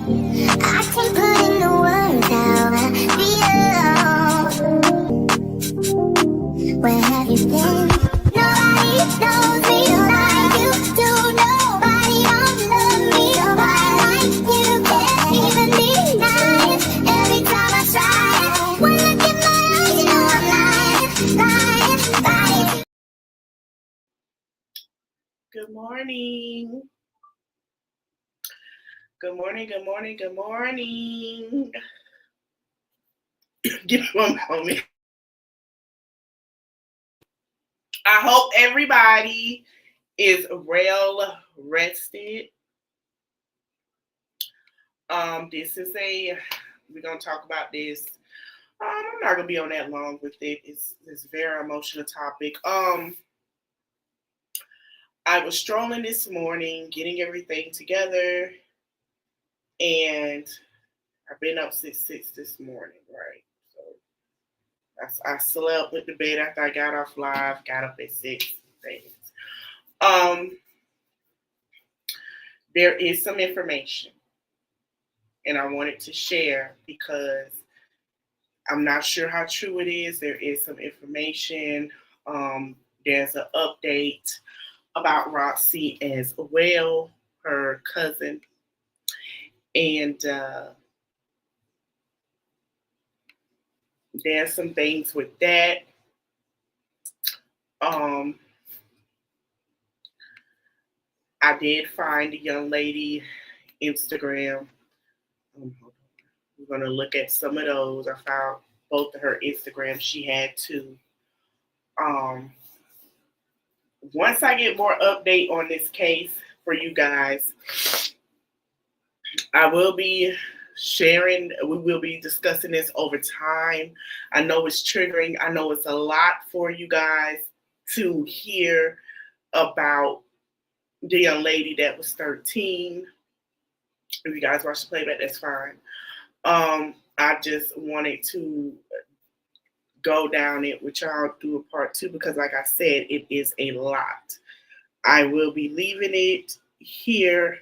I can't put into words how I feel. Where have you been? Nobody knows me like you do. Nobody don't love me quite like you. Can't even be nice every time I try. One look in my eyes, you know I'm lying. Good morning. Good morning, good morning, good morning. Give me one moment. I hope everybody is well rested. We're going to talk about this. I'm not going to be on that long with it. It's a very emotional topic. I was strolling this morning, getting everything together, and I've been up since 6 this morning, right? So I slept with the bed after I got off live, got up at 6 things. There is some information, and I wanted to share because I'm not sure how true it is. There is some information. There's an update about Roxy as well, her cousin. And there's some things with that. I did find the young lady Instagram. We're going to look at some of those. I found both of her Instagrams. She had two. Once I get more update on this case for you guys, I will be sharing. We will be discussing this over time. I know it's triggering. I know it's a lot for you guys to hear about the young lady that was 13. If you guys watch the playback, that's fine. I just wanted to go down it with y'all through a part 2 because, like I said, it is a lot. I will be leaving it here,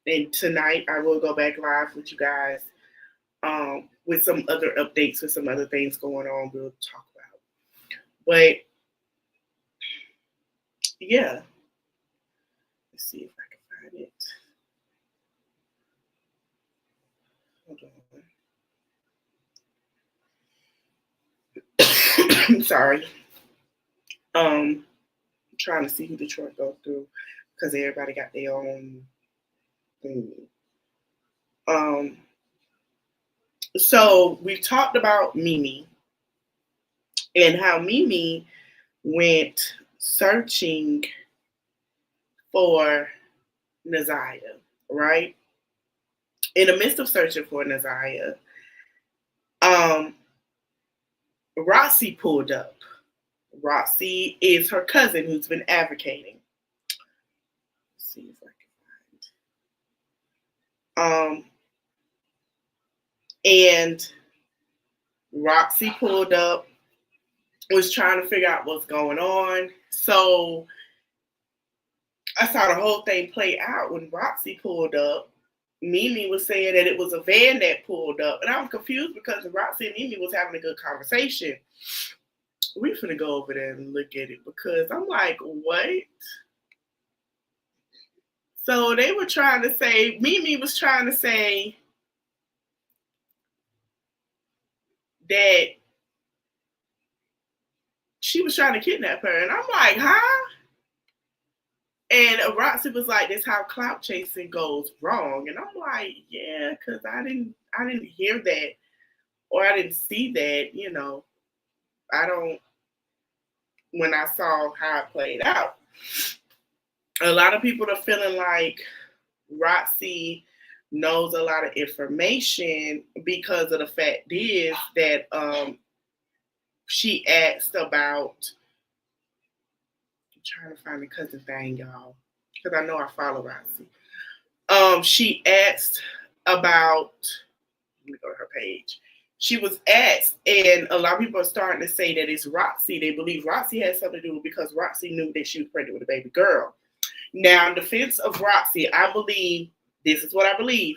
and tonight I will go back live with you guys with some other updates, with some other things going on we'll talk about. But yeah, let's see if I can find it. Hold on. Sorry. Trying to see who the truck goes through because everybody got their own thing. So we've talked about Mimi and how Mimi went searching for Naziah, right? In the midst of searching for Naziah, Roxy pulled up. Roxy is her cousin who's been advocating. Let's see if I can find. And Roxy pulled up, was trying to figure out what's going on. So I saw the whole thing play out when Roxy pulled up. Mimi was saying that it was a van that pulled up. And I was confused because Roxy and Mimi was having a good conversation. We're finna go over there and look at it because I'm like, what? So they were trying to say, Mimi was trying to say that she was trying to kidnap her. And I'm like, huh? And Roxy was like, "That's how clout chasing goes wrong." And I'm like, "Yeah, because I didn't hear that, or I didn't see that. You know, I don't." When I saw how it played out, a lot of people are feeling like Roxy knows a lot of information because of the fact is that she asked about. Trying to find the cousin thing, y'all, because I know I follow Roxy. She asked about. Let me go to her page. She was asked, and a lot of people are starting to say that it's Roxy. They believe Roxy had something to do because Roxy knew that she was pregnant with a baby girl. Now, in defense of Roxy, I believe this is what I believe.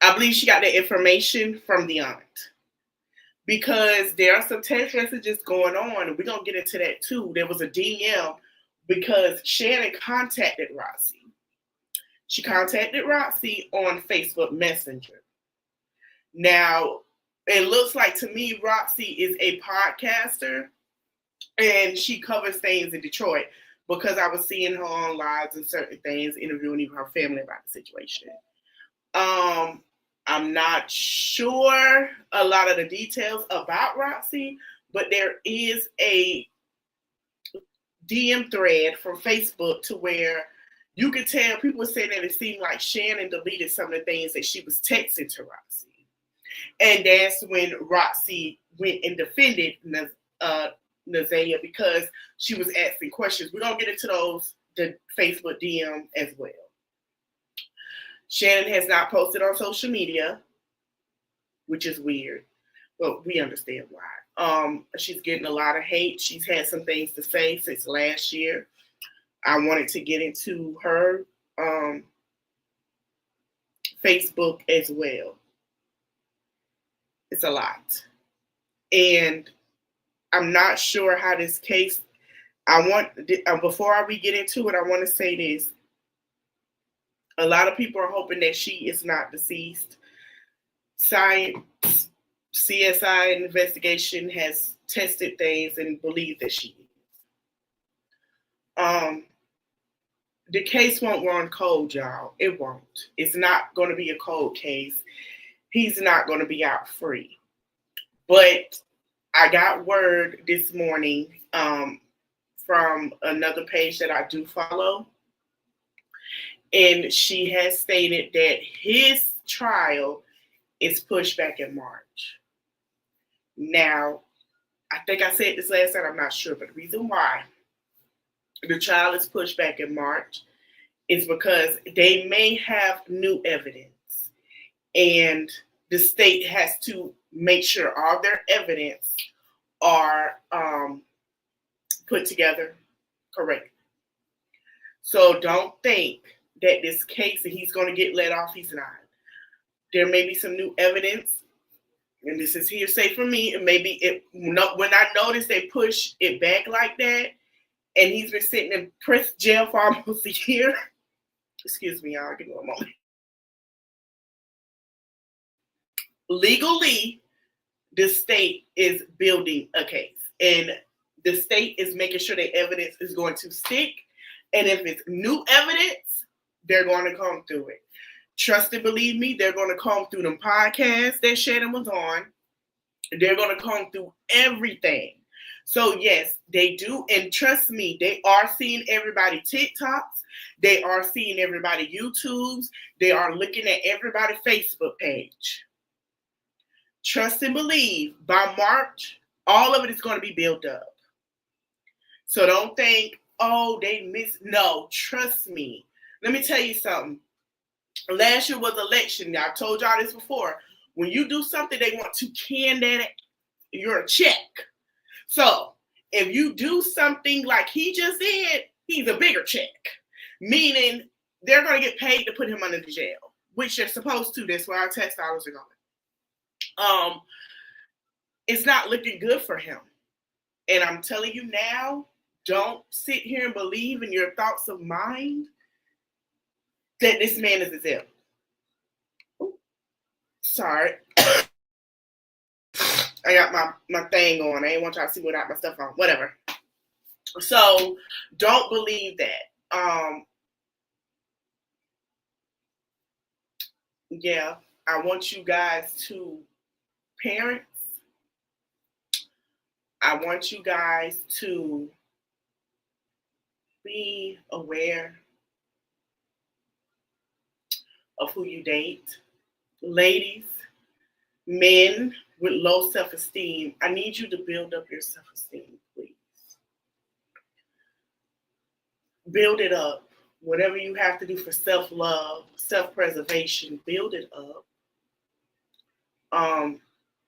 I believe she got the information from the aunt. Because there are some text messages going on, and we're going to get into that too. There was a DM because Shannon contacted Roxy. She contacted Roxy on Facebook Messenger. Now, it looks like to me Roxy is a podcaster, and she covers things in Detroit because I was seeing her on lives and certain things, interviewing even her family about the situation. I'm not sure a lot of the details about Roxy, but there is a DM thread from Facebook to where you could tell people were saying that it seemed like Shannon deleted some of the things that she was texting to Roxy. And that's when Roxy went and defended Nazaya because she was asking questions. We're going to get into the Facebook DM as well. Shannon has not posted on social media, which is weird, but we understand why. She's getting a lot of hate. She's had some things to say since last year. I wanted to get into her Facebook as well. It's a lot. And I'm not sure how this case, before we get into it, I want to say this. A lot of people are hoping that she is not deceased. Science, CSI investigation has tested things and believe that she is. The case won't run cold, y'all. It won't. It's not going to be a cold case. He's not going to be out free. But I got word this morning from another page that I do follow. And she has stated that his trial is pushed back in March. Now, I think I said this last time, I'm not sure, but the reason why the trial is pushed back in March is because they may have new evidence. And the state has to make sure all their evidence are put together correctly. So don't think that this case that he's going to get let off, he's not. There may be some new evidence, and this is hearsay for me. And maybe when I noticed they push it back like that, and he's been sitting in prison jail for almost a year. Excuse me, y'all. Give me 1 moment. Legally, the state is building a case, and the state is making sure the evidence is going to stick. And if it's new evidence, they're going to come through it. Trust and believe me, they're going to come through them podcasts that Shannon was on. They're going to come through everything. So yes, they do. And trust me, they are seeing everybody TikToks. They are seeing everybody YouTubes. They are looking at everybody Facebook page. Trust and believe, by March, all of it is going to be built up. So don't think, oh, they missed. No, trust me. Let me tell you something. Last year was election. I told y'all this before. When you do something, they want to can that your check. So if you do something like he just did, he's a bigger check. Meaning they're going to get paid to put him under the jail, which they're supposed to. That's where our tax dollars are going. It's not looking good for him. And I'm telling you now, don't sit here and believe in your thoughts of mind that this man is exempt. Sorry. I got my thing on. I ain't want y'all to see without my stuff on. Whatever. So don't believe that. Yeah, I want you guys to, parents, I want you guys to be aware of who you date. Ladies, men with low self-esteem, I need you to build up your self-esteem, please. Build it up. Whatever you have to do for self-love, self-preservation, build it up.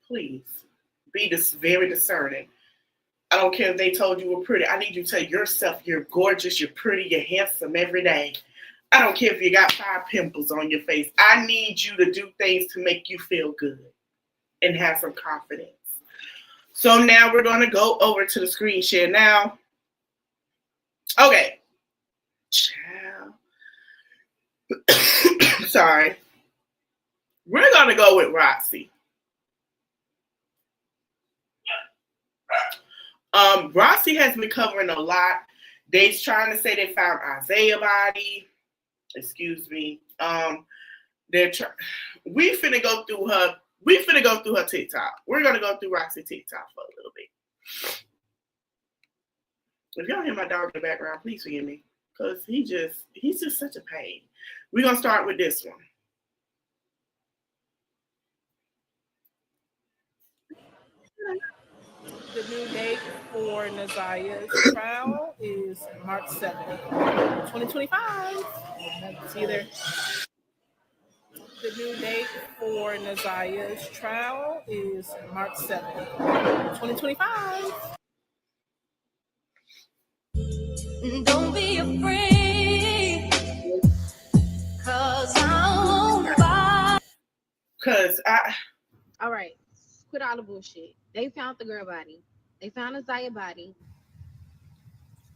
Please be very discerning. I don't care if they told you were pretty. I need you to tell yourself you're gorgeous, you're pretty, you're handsome every day. I don't care if you got 5 pimples on your face. I need you to do things to make you feel good and have some confidence. So now we're going to go over to the screen share now. Okay. Child. Sorry. We're going to go with Roxy. Roxy has been covering a lot. They're trying to say they found Isaiah's body. Excuse me. We finna go through her. We finna go through her TikTok. We're gonna go through Roxy TikTok for a little bit. If y'all hear my dog in the background, please forgive me, because he's just such a pain. We're gonna start with this one. The new date for Naziah's trial is March 7th, 2025. See you there. The new date for Naziah's trial is March 7th, 2025. Don't be afraid, cause I won't buy. All right, quit all the bullshit. They found the girl body. They found Isaiah's body.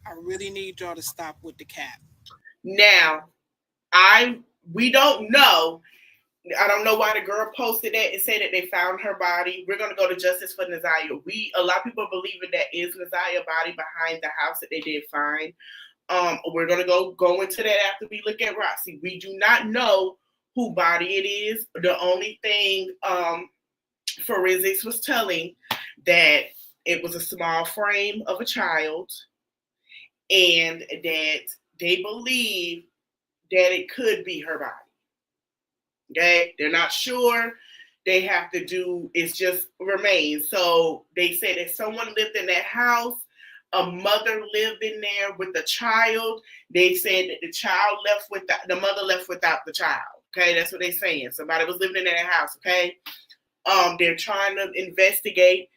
I really need y'all to stop with the cap. Now, we don't know. I don't know why the girl posted that and said that they found her body. We're gonna go to justice for Naziah. A lot of people believe that is Naziah's body behind the house that they did find. We're gonna go into that after we look at Roxy. We do not know who body it is. The only thing forensics was telling that it was a small frame of a child, and that they believe that it could be her body. Okay, they're not sure. They have to do, it's just remains. So they said that someone lived in that house, a mother lived in there with a child. They said that the mother left without the child. Okay, that's what they're saying. Somebody was living in that house. Okay, they're trying to investigate.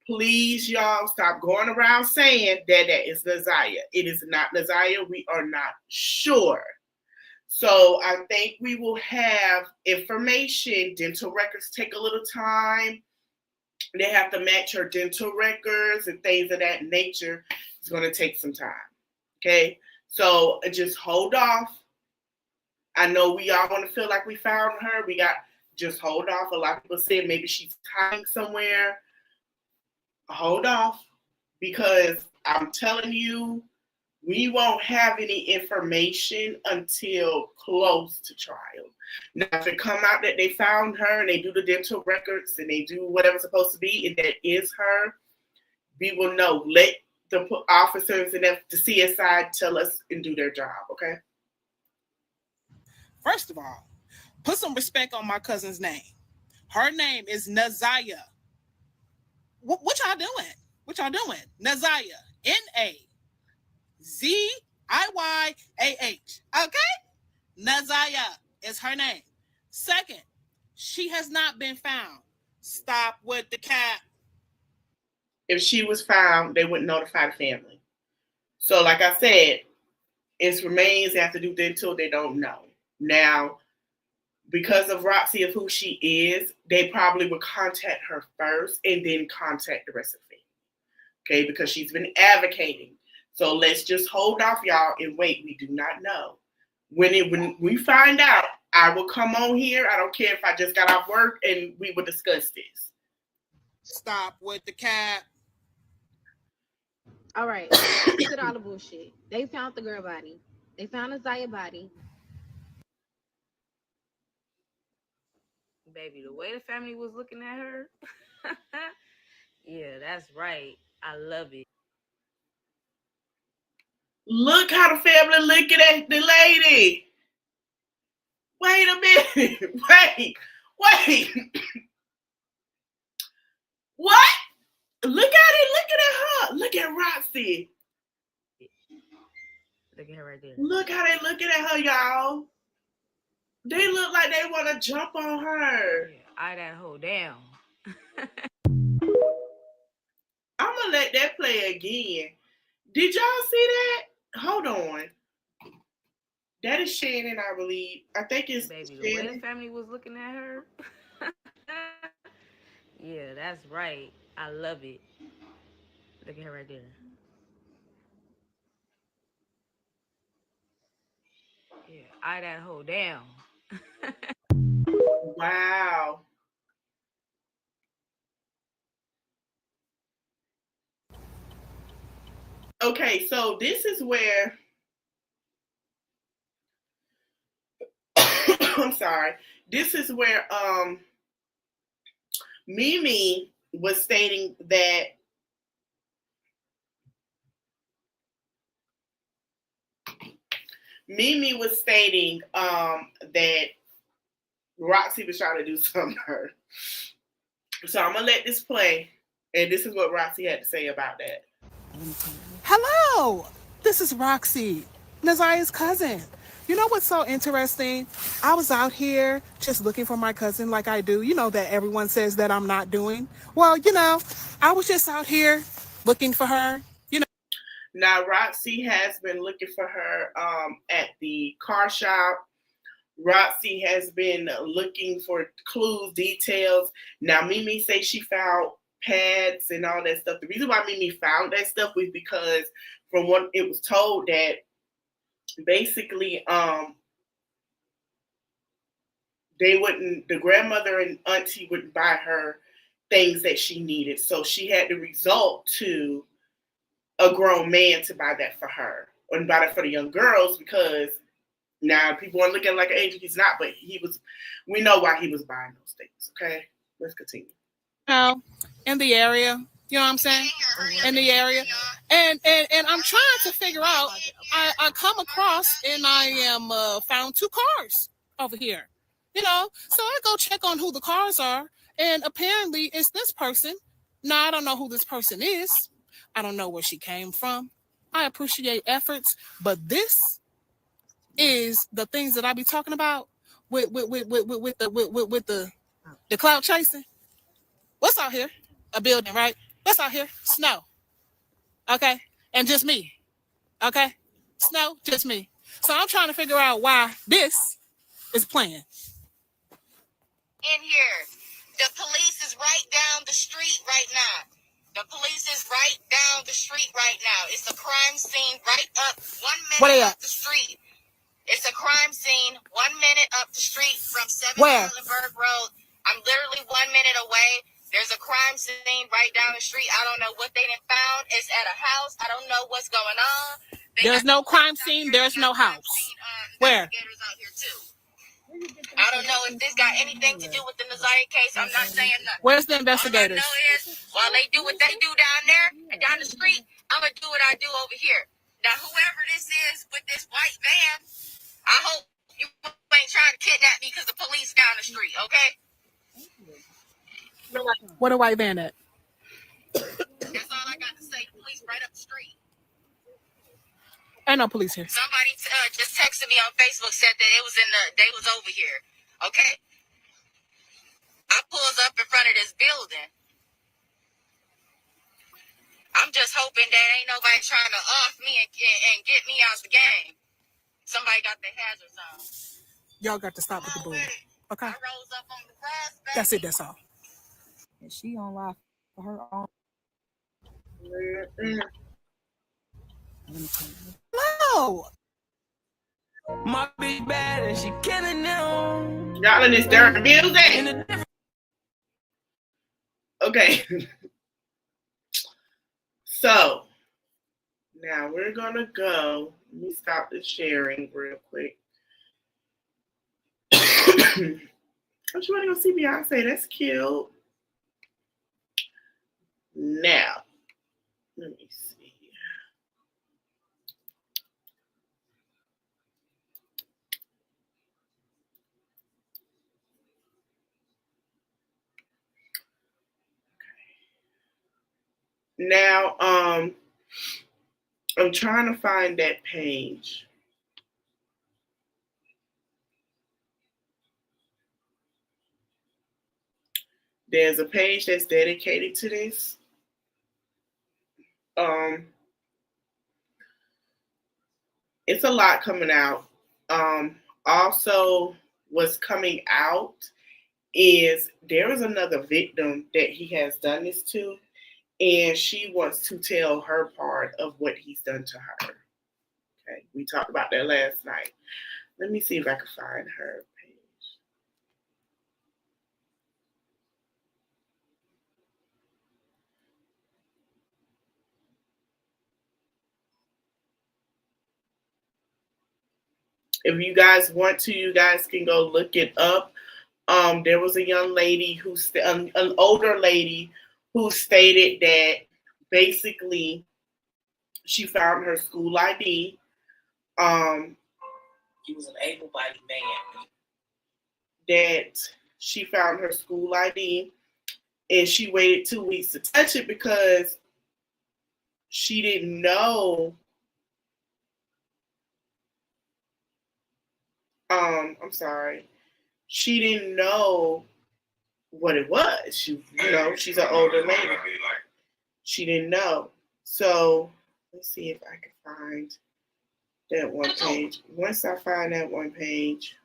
Please, y'all, stop going around saying that is Naziah. It is not Naziah. We are not sure. So I think we will have information. Dental records take a little time. They have to match her dental records and things of that nature. It's going to take some time. Okay, so just hold off. I know we all want to feel like we found her. Just hold off. A lot of people said maybe she's hiding somewhere. Hold off, because I'm telling you, we won't have any information until close to trial. Now, if it come out that they found her and they do the dental records and they do whatever's supposed to be and that is her, we will know. Let the officers and the CSI tell us and do their job, okay? First of all, put some respect on my cousin's name. Her name is Naziah. What y'all doing? What y'all doing? Naziah. Naziyyah. Okay? Naziah is her name. Second, she has not been found. Stop with the cap. If she was found, they wouldn't notify the family. So, like I said, it remains. They have to do dental. They don't know. Now, because of Roxy, of who she is, they probably would contact her first and then contact the rest of the family. Okay, because she's been advocating. So let's just hold off, y'all, and wait. We do not know. When we find out, I will come on here. I don't care if I just got off work, and we will discuss this. Stop with the cap. All right, quit all the bullshit. They found the girl body. They found Isaiah's body. Baby, the way the family was looking at her. Yeah, that's right. I love it. Look how the family looking at the lady. Wait a minute. Wait. What? Look at it. Look at her. Look at Roxy. Look at her right there. Look how they looking at her, y'all. They look like they want to jump on her. Yeah, eye that hoe down. I'm going to let that play again. Did y'all see that? Hold on. That is Shannon, I believe. I think it's Baby, the way the Shannon. family was looking at her. Yeah, that's right. I love it. Look at her right there. Yeah, eye that hoe down. Wow. Okay, so this is where I'm sorry. This is where Mimi was stating that that Roxy was trying to do something to her. So I'm gonna let this play, and this is what Roxy had to say about that. Hello, this is Roxy, Nazaya's cousin. You know what's so interesting? I was out here just looking for my cousin like I do. You know that everyone says that I'm not doing. Well, I was just out here looking for her. Now Roxy has been looking for her at the car shop. Roxy has been looking for clues, details. Now Mimi say she found pads and all that stuff. The reason why Mimi found that stuff was because from what it was told that basically the grandmother and auntie wouldn't buy her things that she needed. So she had to resort to a grown man to buy that for her and buy that for the young girls because now people are looking like an age he's not, but we know why he was buying those things. Okay, let's continue. In the area. You know what I'm saying? In the area. And I'm trying to figure out, I come across and I am found two cars over here. So I go check on who the cars are, and apparently it's this person. Now I don't know who this person is. I don't know where she came from. I appreciate efforts, but this is the things that I be talking about with the cloud chasing. What's out here? A building, right? What's out here? Snow. Okay? And just me. Okay? Snow, just me. So I'm trying to figure out why this is playing. In here. The police is right down the street right now. The police is right down the street right now. It's a crime scene right up 1 minute up the street. It's a crime scene 1 minute up the street from 7 Allenberg Road. I'm literally 1 minute away. There's a crime scene right down the street. I don't know what they done found. It's at a house. I don't know what's going on. There's no crime scene. There's no house. Where? Out here too. I don't know if this got anything to do with the Nazaya case. I'm not saying nothing. Where's the investigators? All I know is while they do what they do down there and down the street, I'm going to do what I do over here. Now, whoever this is with this white van, I hope you ain't trying to kidnap me because the police down the street, okay? What a white van at? That's all I got to say. Police right up the street. Ain't no police here. Somebody just texted me on Facebook, said that they was over here. Okay? I pulls up in front of this building. I'm just hoping that ain't nobody trying to off me and get me out the game. Somebody got their hazards on. Y'all got to stop with the bull. Okay? I rose up on the grass, baby. That's it, that's all. And she on live for her own. Hello. My bitch bad and she killing them. Y'all in this dark music. Okay. So now we're gonna go. Let me stop the sharing real quick. Don't you want to go see Beyonce? That's cute. Now, let me see. Now, I'm trying to find that page. There's a page that's dedicated to this. It's a lot coming out. Also, what's coming out is there is another victim that he has done this to, and she wants to tell her part of what he's done to her. Okay, we talked about that last night. Let me see if I can find her page. If you guys want to, you guys can go look it up. There was a young lady an older lady who stated that basically she found her school ID. He was an able-bodied man. That she found her school ID, and she waited 2 weeks to touch it because she didn't know. I'm sorry. She didn't know what it was. She's an older lady. She didn't know. So let's see if I can find that one page. Once I find that one page,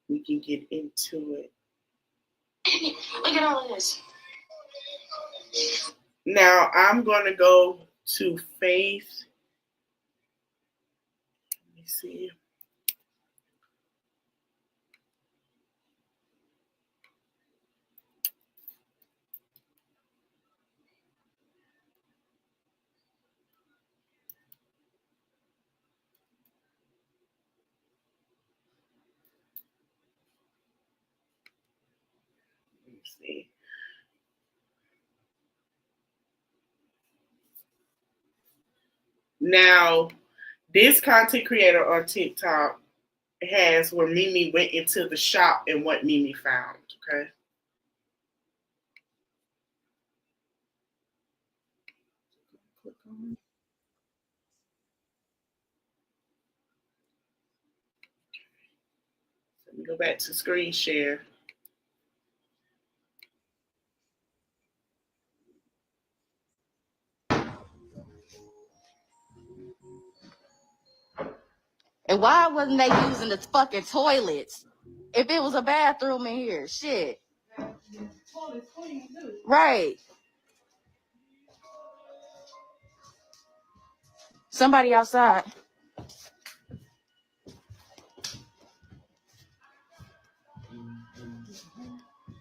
we can get into it. Look at all of this. Now I'm going to go to Faith. Let me see. See. Now, this content creator on TikTok has where Mimi went into the shop and what Mimi found. Okay. Let me go back to screen share. And why wasn't they using the fucking toilets? If it was a bathroom in here, shit. Right. Somebody outside.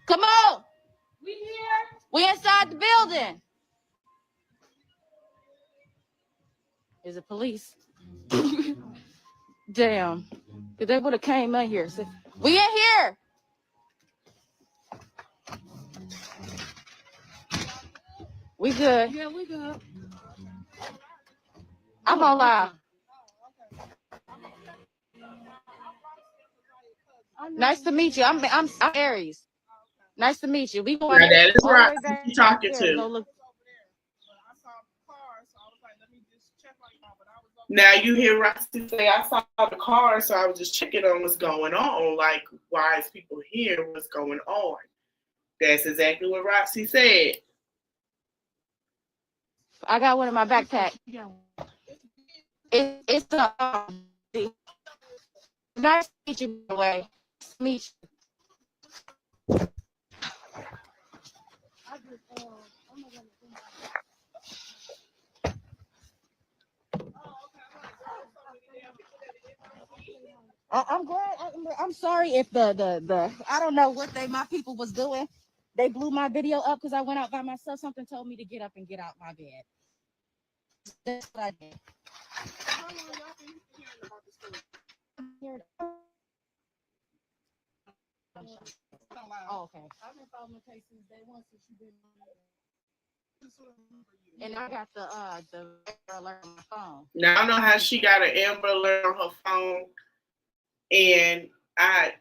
Come on. We here. We inside the building. Is it police? Damn. If they would have came in here. We in here. We good. Yeah, we good. I'm on live. Nice to meet you. I'm Aries. Nice to meet you. We going Now that is all the right. way back You talking there to to? go look. Now you hear Roxy say, I saw the car, so I was just checking on what's going on. Like, why is people here? What's going on? That's exactly what Roxy said. I got one in my backpack. It's nice to meet you, by the way. Nice to meet you. I'm glad. I'm sorry if the I don't know what my people was doing. They blew my video up because I went out by myself. Something told me to get up and get out my bed. That's what I did. How long y'all been hearing about this story? Oh, okay. I've been following the case since day one, since you've been. And I got the alert on my phone. Now I know how she got an Amber Alert on her phone, and I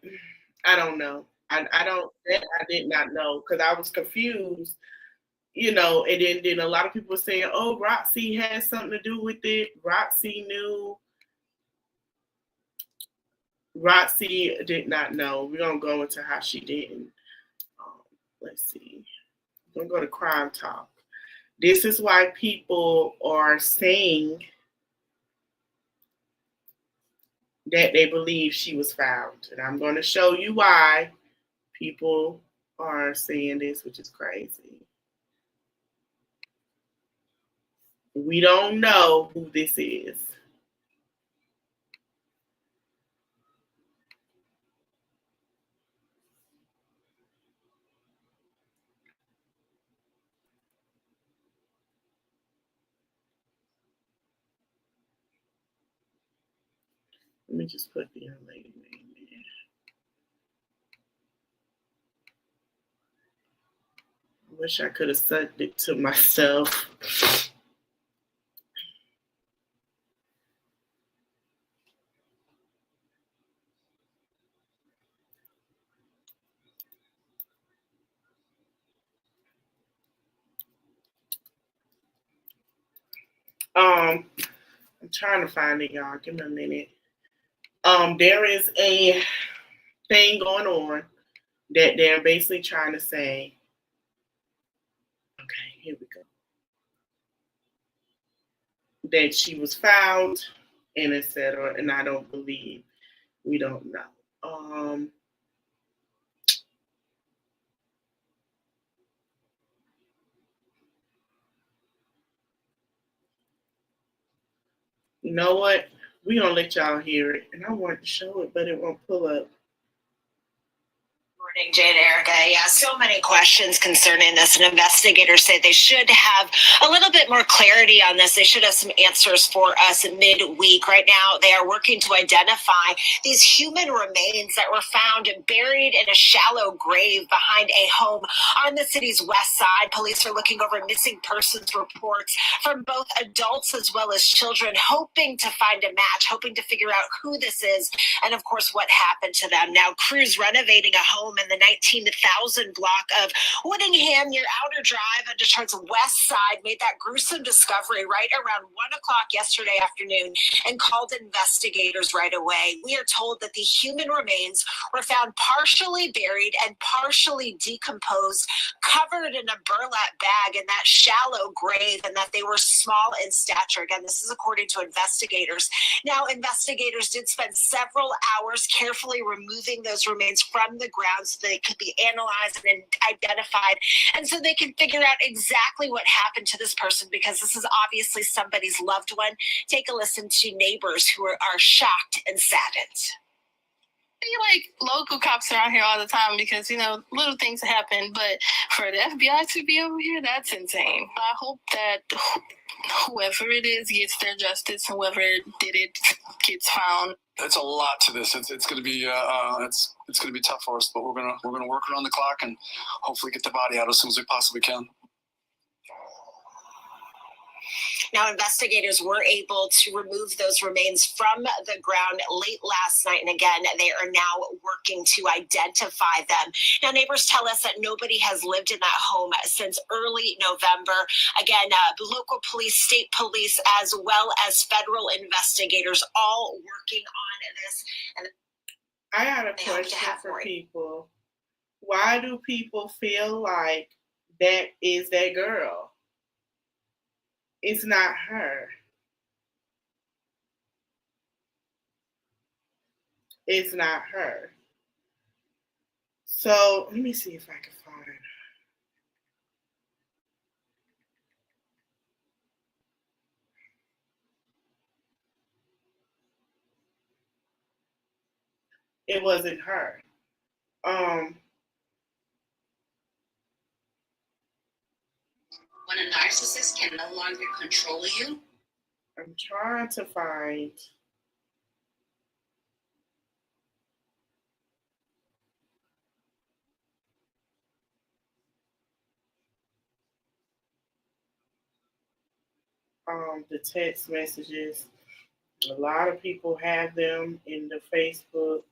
don't know. I did not know because I was confused, and then a lot of people were saying, oh, Roxy has something to do with it. Roxy knew. Roxy did not know. We're going to go into how she didn't. Let's see. We're going to go to Crime Talk. This is why people are saying that they believe she was found. And I'm going to show you why people are saying this, which is crazy. We don't know who this is. Let me just put the young lady name in. I wish I could have sent it to myself. I'm trying to find it, y'all. Give me a minute. There is a thing going on that they're basically trying to say. Okay, here we go. That she was found and etc. And I don't believe. We don't know. You know what? We're gonna let y'all hear it. And I wanted to show it, but it won't pull up. Morning, Jane, Erica. Yeah, so many questions concerning this, and investigators say they should have a little bit more clarity on this. They should have some answers for us midweek. Right now, they are working to identify these human remains that were found buried in a shallow grave behind a home on the city's west side. Police are looking over missing persons reports from both adults as well as children, hoping to find a match, hoping to figure out who this is, and of course, what happened to them. Now, crews renovating a home in the 19,000 block of Woodingham near Outer Drive on Detroit's west side made that gruesome discovery right around 1 o'clock yesterday afternoon and called investigators right away. We are told that the human remains were found partially buried and partially decomposed, covered in a burlap bag in that shallow grave, and that they were small in stature. Again, this is according to investigators. Now, investigators did spend several hours carefully removing those remains from the ground so they could be analyzed and identified, and so they can figure out exactly what happened to this person, because this is obviously somebody's loved one. Take a listen to neighbors who are shocked and saddened. Like local cops around here all the time because, little things happen, but for the FBI to be over here, that's insane. I hope that whoever it is gets their justice, whoever did it gets found. It's a lot to this. It's going to be it's going to be tough for us, but we're going to work around the clock and hopefully get the body out as soon as we possibly can. Now, investigators were able to remove those remains from the ground late last night, and again, they are now working to identify them. Now, neighbors tell us that nobody has lived in that home since early November. Again, local police, state police, as well as federal investigators all working on this. And I got a question for people. Why do people feel like that is that girl? It's not her. It's not her. So let me see if I can find it. It wasn't her. When a narcissist can no longer control you, I'm trying to find. The text messages. A lot of people have them in the Facebook.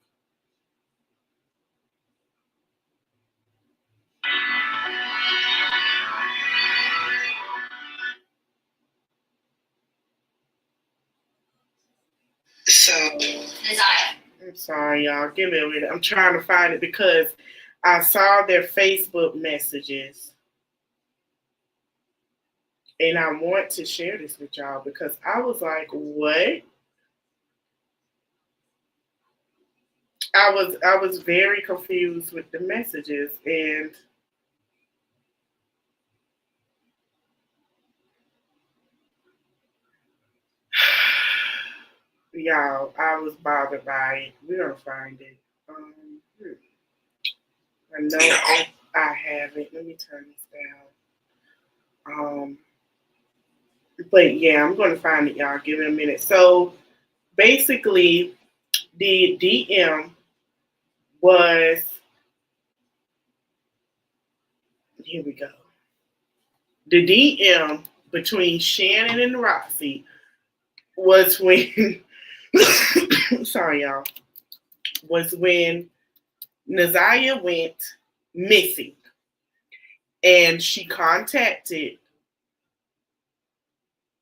So, I'm sorry, y'all. Give me a minute. I'm trying to find it because I saw their Facebook messages. And I want to share this with y'all because I was like, what? I was very confused with the messages, and y'all, I was bothered by it. We're gonna find it. I know I have it. Let me turn this down. But yeah, I'm gonna find it, y'all. Give it a minute. So basically, the DM was, here we go. The DM between Shannon and Roxy was when sorry y'all, was when Naziah went missing, and she contacted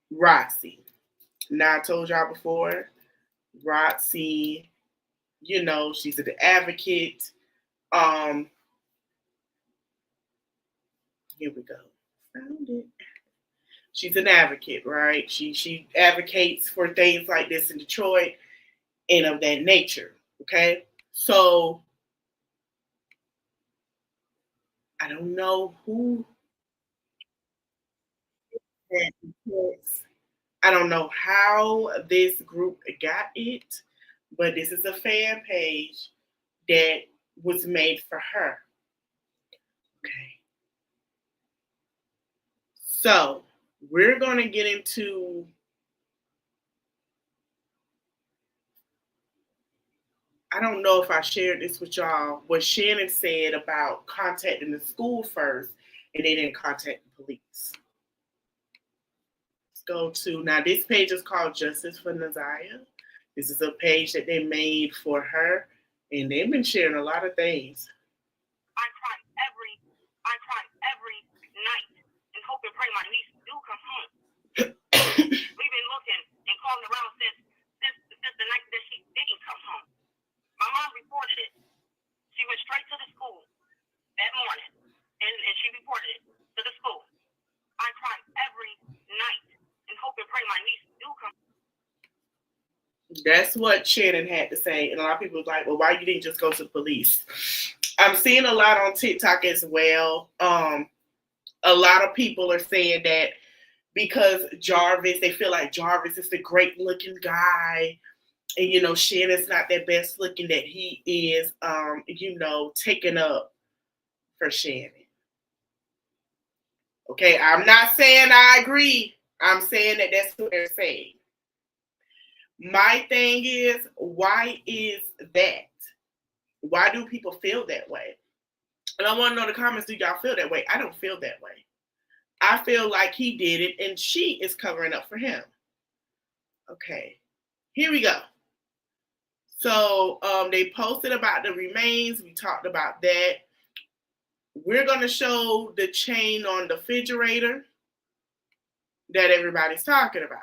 Roxy. Now I told y'all before, Roxy, you know, she's an advocate. Here we go. Found it. She's an advocate, right? She advocates for things like this in Detroit and of that nature. Okay. So I don't know who that is. I don't know how this group got it, but this is a fan page that was made for her. Okay. So we're going to get into, I don't know if I shared this with y'all, what Shannon said about contacting the school first and they didn't contact the police. Let's go to, now this page is called Justice for Naziah. This is a page that they made for her, and they've been sharing a lot of things. I cry every night and hope and pray my niece do come home. We've been looking and calling around since the night that she didn't come home. My mom reported it. She went straight to the school that morning, and she reported it to the school. I cry every night and hope and pray my niece do come. That's what Shannon had to say, and a lot of people was like, "Well, why you didn't just go to the police?" I'm seeing a lot on TikTok as well. A lot of people are saying that because Jarvis, they feel like Jarvis is the great looking guy, and you know Shannon's not that best looking, that he is, you know, taken up for Shannon. Okay, I'm not saying I agree. I'm saying that that's what they're saying. My thing is, why is that? Why do people feel that way? And I want to know in the comments, do y'all feel that way? I don't feel that way. I feel like he did it and she is covering up for him. Okay, here we go. So they posted about the remains. We talked about that. We're going to show the chain on the refrigerator that everybody's talking about.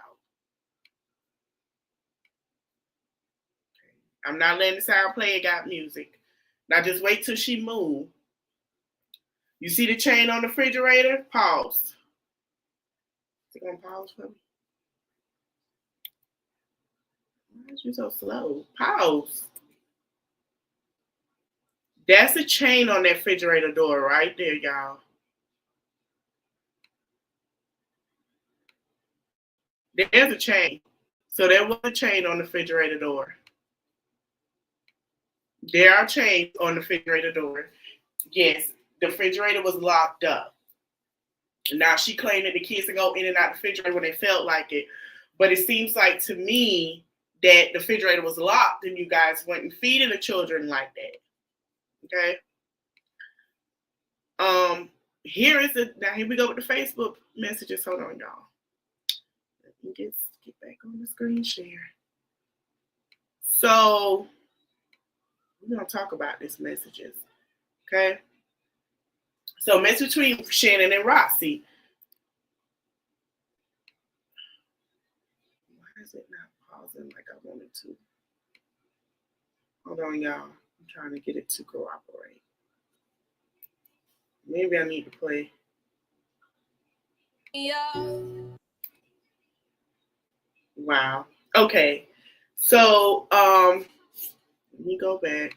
I'm not letting the sound play. It got music. Now just wait till she moves. You see the chain on the refrigerator? Pause. Is it going to pause for me? Why is you so slow? Pause. That's a chain on that refrigerator door right there, y'all. There's a chain. So there was a chain on the refrigerator door. There are chains on the refrigerator door. Yes, the refrigerator was locked up. Now she claimed that the kids can go in and out the refrigerator when they felt like it. But it seems like to me that the refrigerator was locked and you guys went and feeding the children like that. Okay. Here is it. Now here we go with the Facebook messages. Hold on, y'all. Let me get back on the screen share. So we're gonna talk about these messages. Okay. So message between Shannon and Roxy. Why is it not pausing like I wanted to? Hold on, y'all. I'm trying to get it to cooperate. Maybe I need to play. Yeah. Wow. Okay. So Let me go back.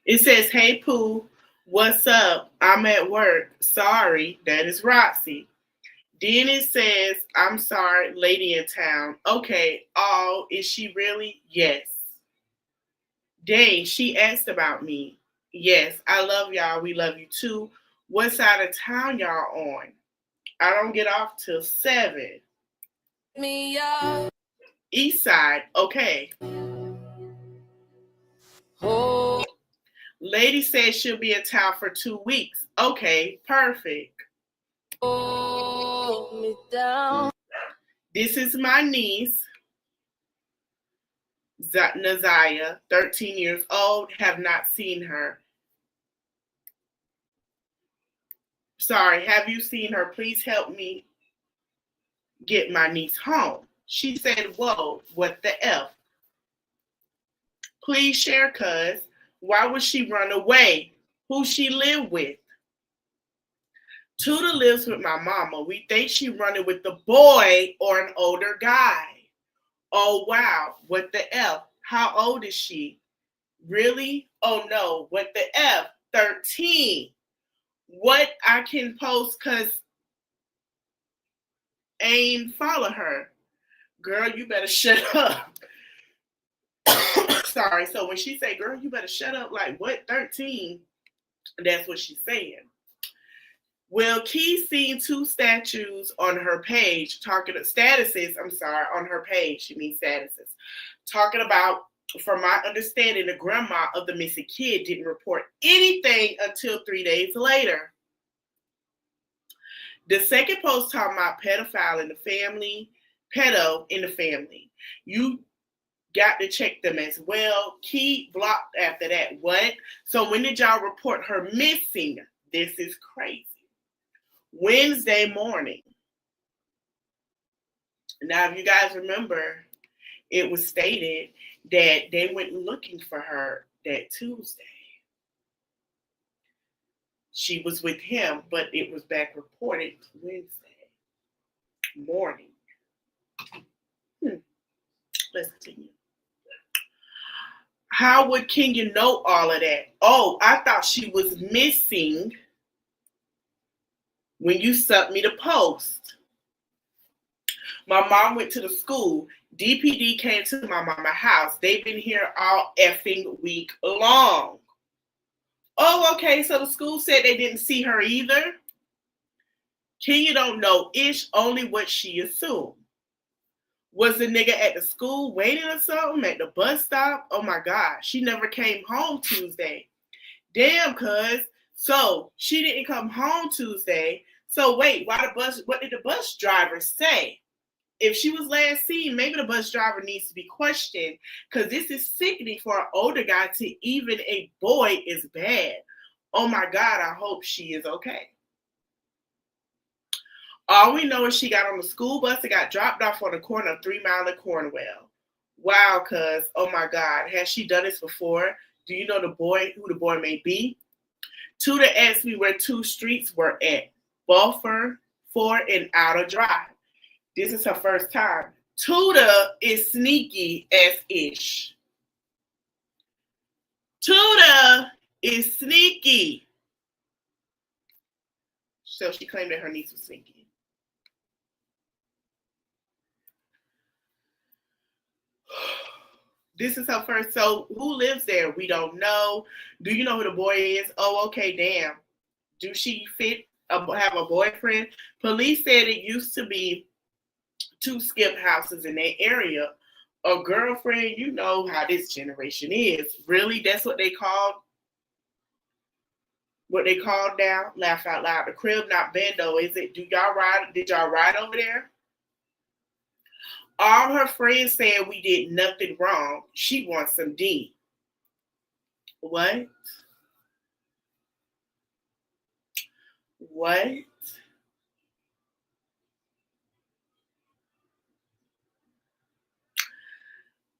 It says, "Hey Pooh, what's up? I'm at work. Sorry." That is Roxy. Then it says, "I'm sorry, lady in town." Okay. Oh, is she really? Yes. Dang, she asked about me. Yes, I love y'all. We love you too. What side of town y'all on? I don't get off till 7. Me up. East side. Okay. Oh. Lady says she'll be in town for 2 weeks. Okay, perfect. Hold me down. This is my niece, Nazaya, 13 years old. Have not seen her. Sorry, have you seen her? Please help me get my niece home. She said, whoa, what the F? Please share, cuz. Why would she run away? Who she live with? Tuda lives with my mama. We think she running with the boy or an older guy. Oh, wow. What the F? How old is she? Really? Oh, no. What the F? 13. What I can post because ain't follow her. Girl, you better shut up. Sorry. So when she say, girl, you better shut up, like what, 13? That's what she's saying. Well, Key seen 2 statues on her page, talking statuses, I'm sorry, on her page, she means statuses, talking about, from my understanding, the grandma of the missing kid didn't report anything until 3 days later. The second post talking about pedophile in the family, pedo in the family. You got to check them as well. Key blocked after that. What? So when did y'all report her missing? This is crazy. Wednesday morning. Now, if you guys remember, it was stated that they went looking for her that Tuesday. She was with him, but it was back reported Wednesday morning. Let's continue. How would Kenya know all of that? Oh, I thought she was missing when you sent me the post. My mom went to the school. DPD came to my mama's house. They've been here all effing week long. Oh, okay, so the school said they didn't see her either? Kenya don't know ish, only what she assumed. Was the nigga at the school waiting or something at the bus stop? Oh my God, she never came home Tuesday. Damn, cuz. So she didn't come home Tuesday. So wait, what did the bus driver say? If she was last seen, maybe the bus driver needs to be questioned, because this is sickening for an older guy to even a boy is bad. Oh my God, I hope she is okay. All we know is she got on the school bus and got dropped off on the corner of 3 Mile and Cornwell. Wow, cuz. Oh my God. Has she done this before? Do you know who the boy may be? Tuda asked me where 2 streets were at. Bulford, Ford, and Outer Drive. This is her first time. Tuda is sneaky as ish. Tuda is sneaky. So she claimed that her niece was sneaky. This is her first. So who lives there? We don't know. Do you know who the boy is? Oh, okay, damn. Do she have a boyfriend? Police said it used to be 2 skip houses in that area. A girlfriend, you know how this generation is. Really? That's what they called? What they called now? Laugh out loud. The crib not bando, is it? Did y'all ride over there? All her friends said we did nothing wrong. She wants some D. What? What?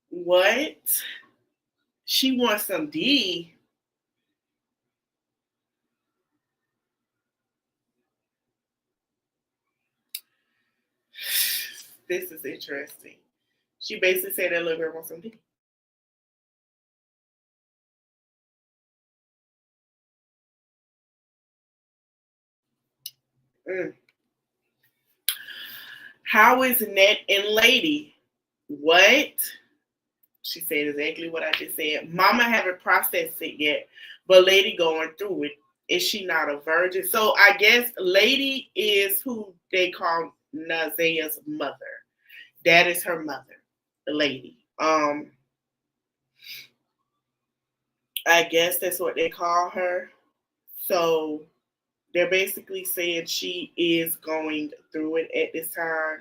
What? She wants some D. This is interesting. She basically said that little girl wants some dick. Mm. How is Net and Lady? What? She said exactly what I just said. Mama haven't processed it yet, but Lady going through it. Is she not a virgin? So I guess Lady is who they call Nazaya's mother. That is her mother, the Lady. I guess that's what they call her. So they're basically saying she is going through it at this time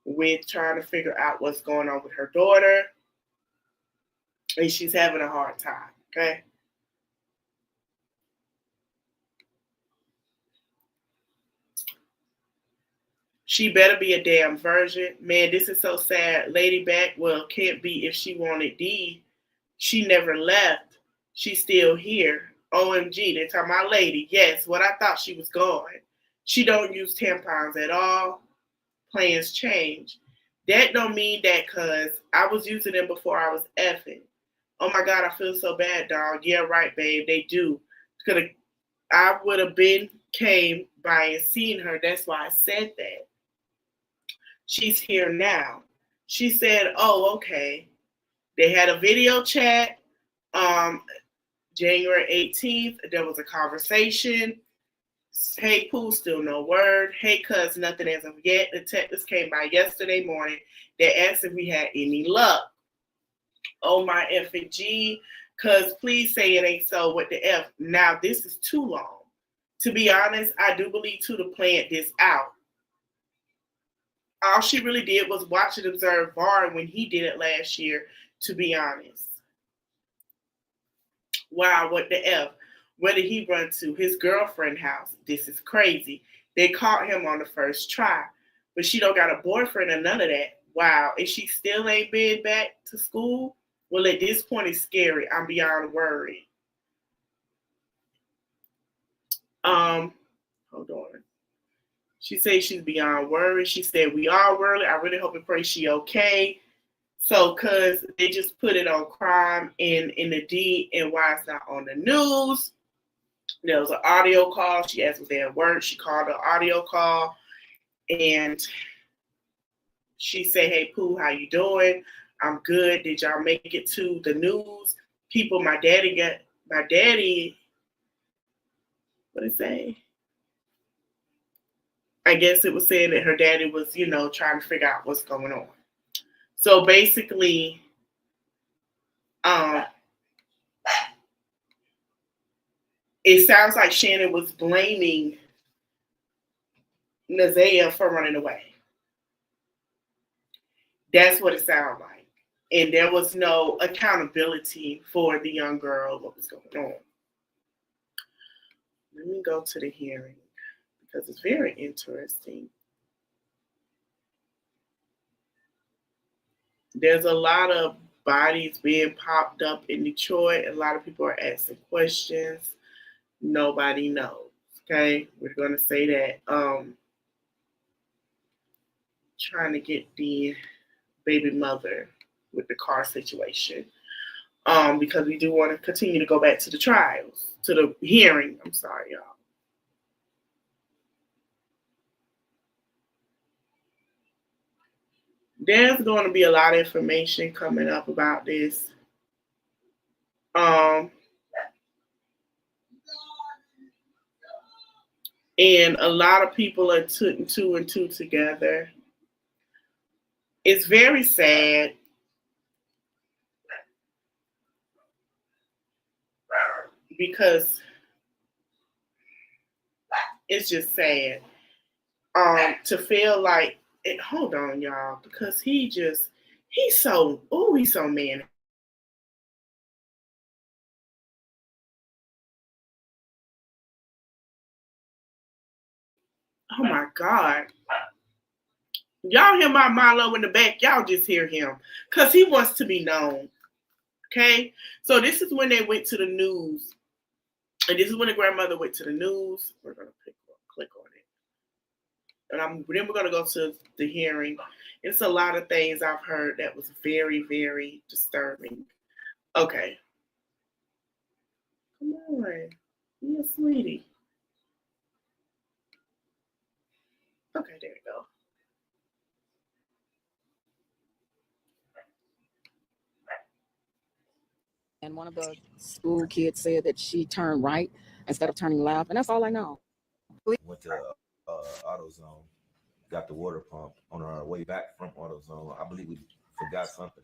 with trying to figure out what's going on with her daughter. And she's having a hard time, okay? She better be a damn virgin. Man, this is so sad. Lady Bagwell can't be if she wanted D. She never left. She's still here. OMG, they're talking about Lady. Yes, what I thought she was gone. She don't use tampons at all. Plans change. That don't mean that because I was using them before I was effing. Oh my God, I feel so bad, dog. Yeah, right, babe. They do. I would have came by and seen her. That's why I said that. She's here now. She said, oh, okay. They had a video chat. January 18th, there was a conversation. Hey, Pooh, still no word. Hey, cuz, nothing as of yet. The detectives came by yesterday morning. They asked if we had any luck. Oh, my effing G, cuz, please say it ain't so with the F. Now, this is too long. To be honest, I do believe to plan this out. All she really did was watch and observe Var when he did it last year, to be honest. Wow, what the F? Where did he run to? His girlfriend's house. This is crazy. They caught him on the first try. But she don't got a boyfriend or none of that. Wow. And she still ain't been back to school? Well, at this point, it's scary. I'm beyond worried. Hold on. She said she's beyond worried. She said, we are worried. I really hope and pray she okay. So, because they just put it on crime in the D and why it's not on the news. There was an audio call. She asked was they at work. She called an audio call. And she said, hey, Pooh, how you doing? I'm good. Did y'all make it to the news? People, my daddy, what did it say? I guess it was saying that her daddy was, trying to figure out what's going on. So basically, it sounds like Shannon was blaming Nazaya for running away. That's what it sounded like. And there was no accountability for the young girl, what was going on. Let me go to the hearing because it's very interesting. There's a lot of bodies being popped up in Detroit. A lot of people are asking questions. Nobody knows. Okay, we're going to say that. Trying to get the baby mother with the car situation. Because we do want to continue to go back to the trials, to the hearing. I'm sorry, y'all. There's going to be a lot of information coming up about this. And a lot of people are putting two and two together. It's very sad. Because it's just sad. To feel like hold on, y'all, because he's so man. Oh my God. Y'all hear my Milo in the back. Y'all just hear him. Because he wants to be known. Okay? So this is when they went to the news. And this is when the grandmother went to the news. We're going to click on it. then we're going to go to the hearing. It's a lot of things I've heard that was very, very disturbing. Okay. Come on. Yeah, sweetie. Okay, there we go. And one of the school kids said that she turned right instead of turning left, and that's all I know. Went to AutoZone, got the water pump on our way back from AutoZone. I believe we forgot something,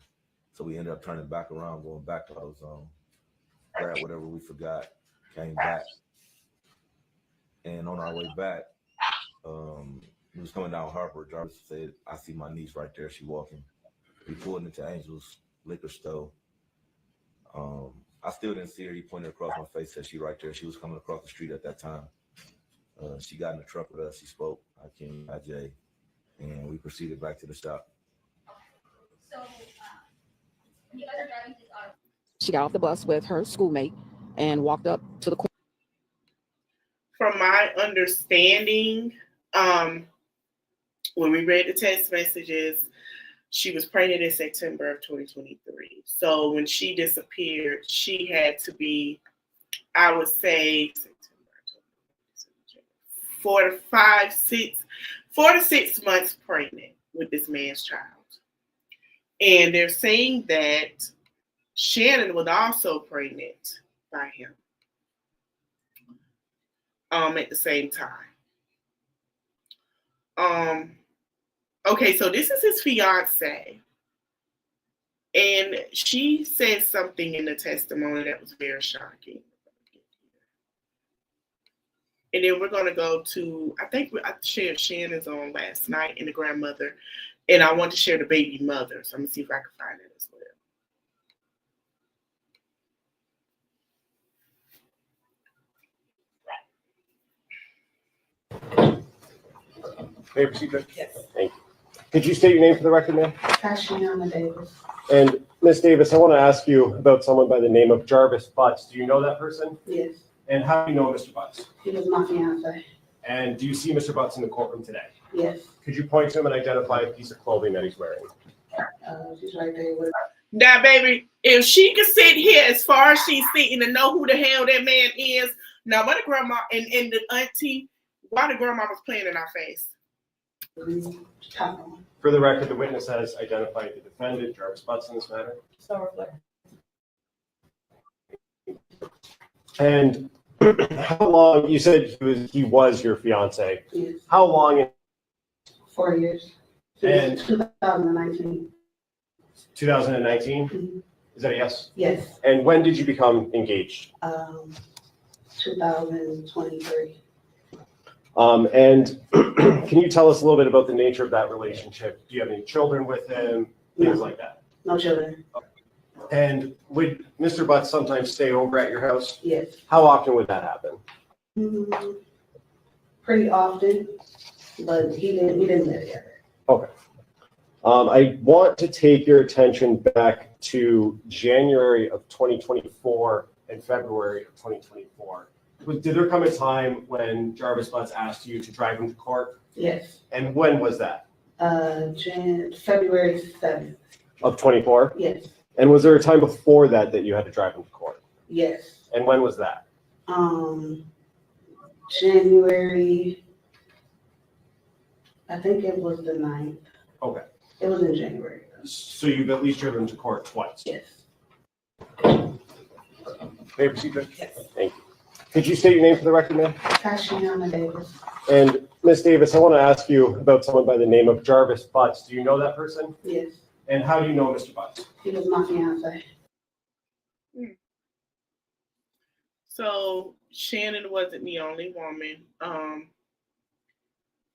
so we ended up turning back around, going back to AutoZone, grabbed whatever we forgot, came back, and on our way back, we was coming down Harper. Jarvis said, "I see my niece right there. She walking." We pulled into Angel's liquor store. I still didn't see her. He pointed across my face, said she right there. She was coming across the street at that time. She got in the truck with us. She spoke, Hakeem, Ajay, and we proceeded back to the shop. So, she got off the bus with her schoolmate and walked up to the corner. From my understanding, when we read the text messages, she was pregnant in September of 2023. So when she disappeared, she had to be, I would say, 4 to 6 months pregnant with this man's child. And they're saying that Shannon was also pregnant by him at the same time. Okay, so this is his fiance. And she said something in the testimony that was very shocking. And then we're going to go to, I shared Shannon's on last night and the grandmother. And I want to share the baby mother. So I'm going to see if I can find it as well. May I proceed, Judge? Yes. Thank you. Could you state your name for the record, ma'am? Tashiana Davis. And Ms. Davis, I want to ask you about someone by the name of Jarvis Butts. Do you know that person? Yes. And how do you know Mr. Butts? He was my fiance. And do you see Mr. Butts in the courtroom today? Yes. Could you point to him and identify a piece of clothing that he's wearing? She's right there with. Now, baby, if she could sit here as far as she's sitting and know who the hell that man is, now what the grandma and the auntie, why the grandma was playing in our face? For the record, the witness has identified the defendant, Jarvis Butts, in this matter. And how long, you said he was your fiance. Yes. How long? 4 years. And 2019. 2019? Mm-hmm. Is that a yes? Yes. And when did you become engaged? 2023. And can you tell us a little bit about the nature of that relationship? Do you have any children with him? Things like that. No children. And would Mr. Butts sometimes stay over at your house? Yes. How often would that happen? Pretty often, but we didn't live together. Okay. I want to take your attention back to January of 2024 and February of 2024. Did there come a time when Jarvis Butts asked you to drive him to court? Yes. And when was that? February 7th. Of 24? Yes. And was there a time before that that you had to drive him to court? Yes. And when was that? January, I think it was the 9th. Okay. It was in January. So you've at least driven him to court twice? Yes. May I proceed, Judge? Yes. Thank you. Could you state your name for the record, ma'am? Tashiana Davis. And Ms. Davis, I want to ask you about someone by the name of Jarvis Butts. Do you know that person? Yes. And how do you know Mr. Butts? He was my fiance. So Shannon wasn't the only woman.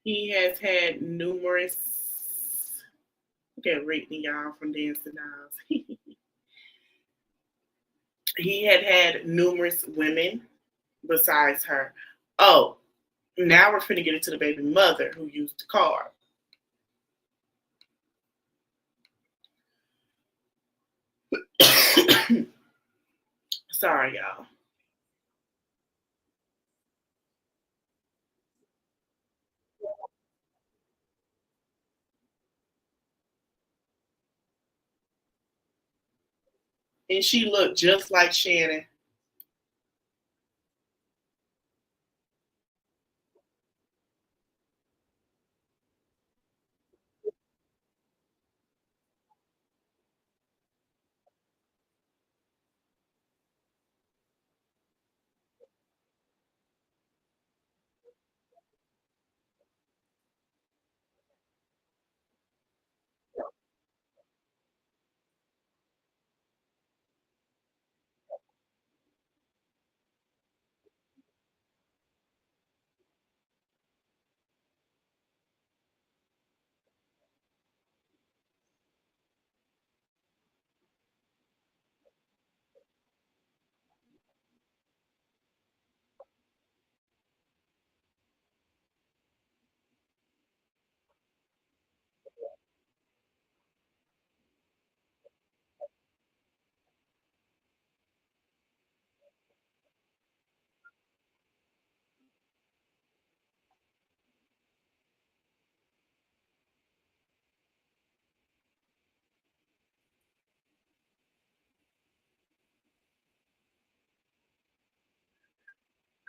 He has had numerous. Look at Whitney, y'all, from Dancing Dolls. He had numerous women besides her. Oh, now we're finna get into the baby mother who used the car. Sorry, y'all. And she looked just like Shannon.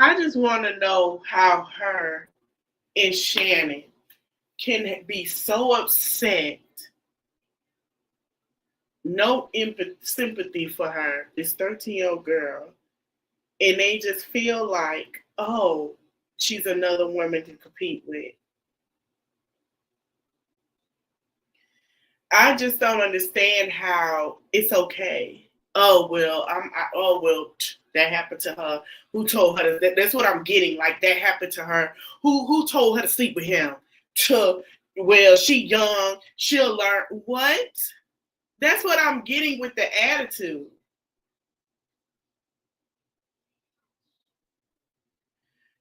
I just want to know how her and Shannon can be so upset, no sympathy for her, this 13-year-old girl, and they just feel like, oh, she's another woman to compete with. I just don't understand how it's okay. Oh well, oh well, that happened to her. Who told her that's what I'm getting. Like that happened to her. Who told her to sleep with him? To well, she young. She'll learn. What? That's what I'm getting with the attitude.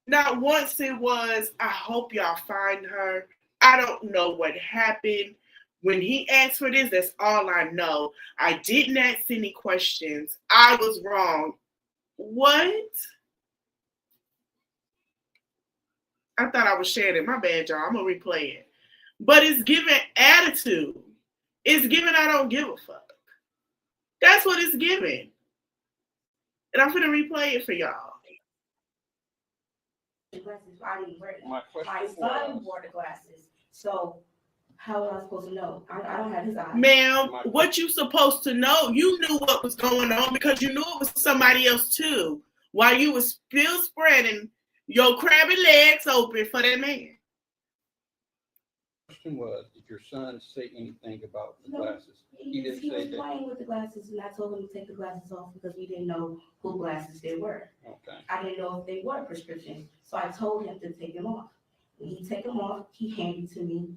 Not once it was, I hope y'all find her. I don't know what happened. When he asked for this, that's all I know. I didn't ask any questions. I was wrong. What? I thought I was sharing it. My bad, y'all. I'm going to replay it. But it's giving attitude. It's giving I don't give a fuck. That's what it's giving. And I'm going to replay it for y'all. Glasses, I didn't wear them. My son wore the glasses. So how am I supposed to know? I don't have his eyes. Ma'am, what you supposed to know? You knew what was going on because you knew it was somebody else too. While you was still spreading your crabby legs open for that man. Question was, did your son say anything about the glasses? He didn't was say that. playing with the glasses, and I told him to take the glasses off because we didn't know who glasses they were. Okay. I didn't know if they were prescription, so I told him to take them off. When he take them off, he handed to me.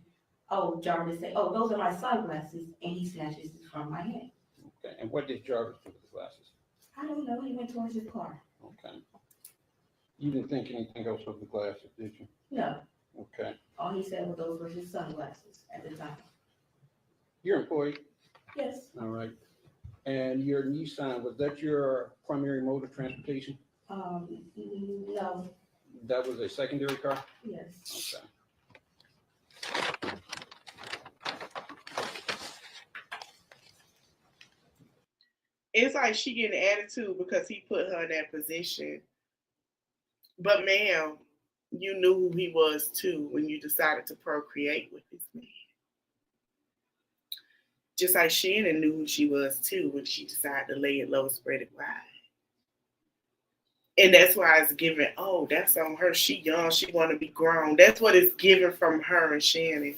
Oh, Jarvis said, "Oh, those are my sunglasses," and he snatches it from my hand. Okay. And what did Jarvis do with the glasses? I don't know. He went towards his car. Okay. You didn't think anything else of the glasses, did you? No. Okay. All he said was those were his sunglasses at the time. You're employed? Yes. All right. And your Nissan, was that your primary mode of transportation? No. That was a secondary car? Yes. Okay. It's like she getting attitude because he put her in that position. But ma'am, you knew who he was too when you decided to procreate with this man. Just like Shannon knew who she was too when she decided to lay it low, spread it wide. And that's why it's given, oh, that's on her. She young, she want to be grown. That's what it's given from her and Shannon.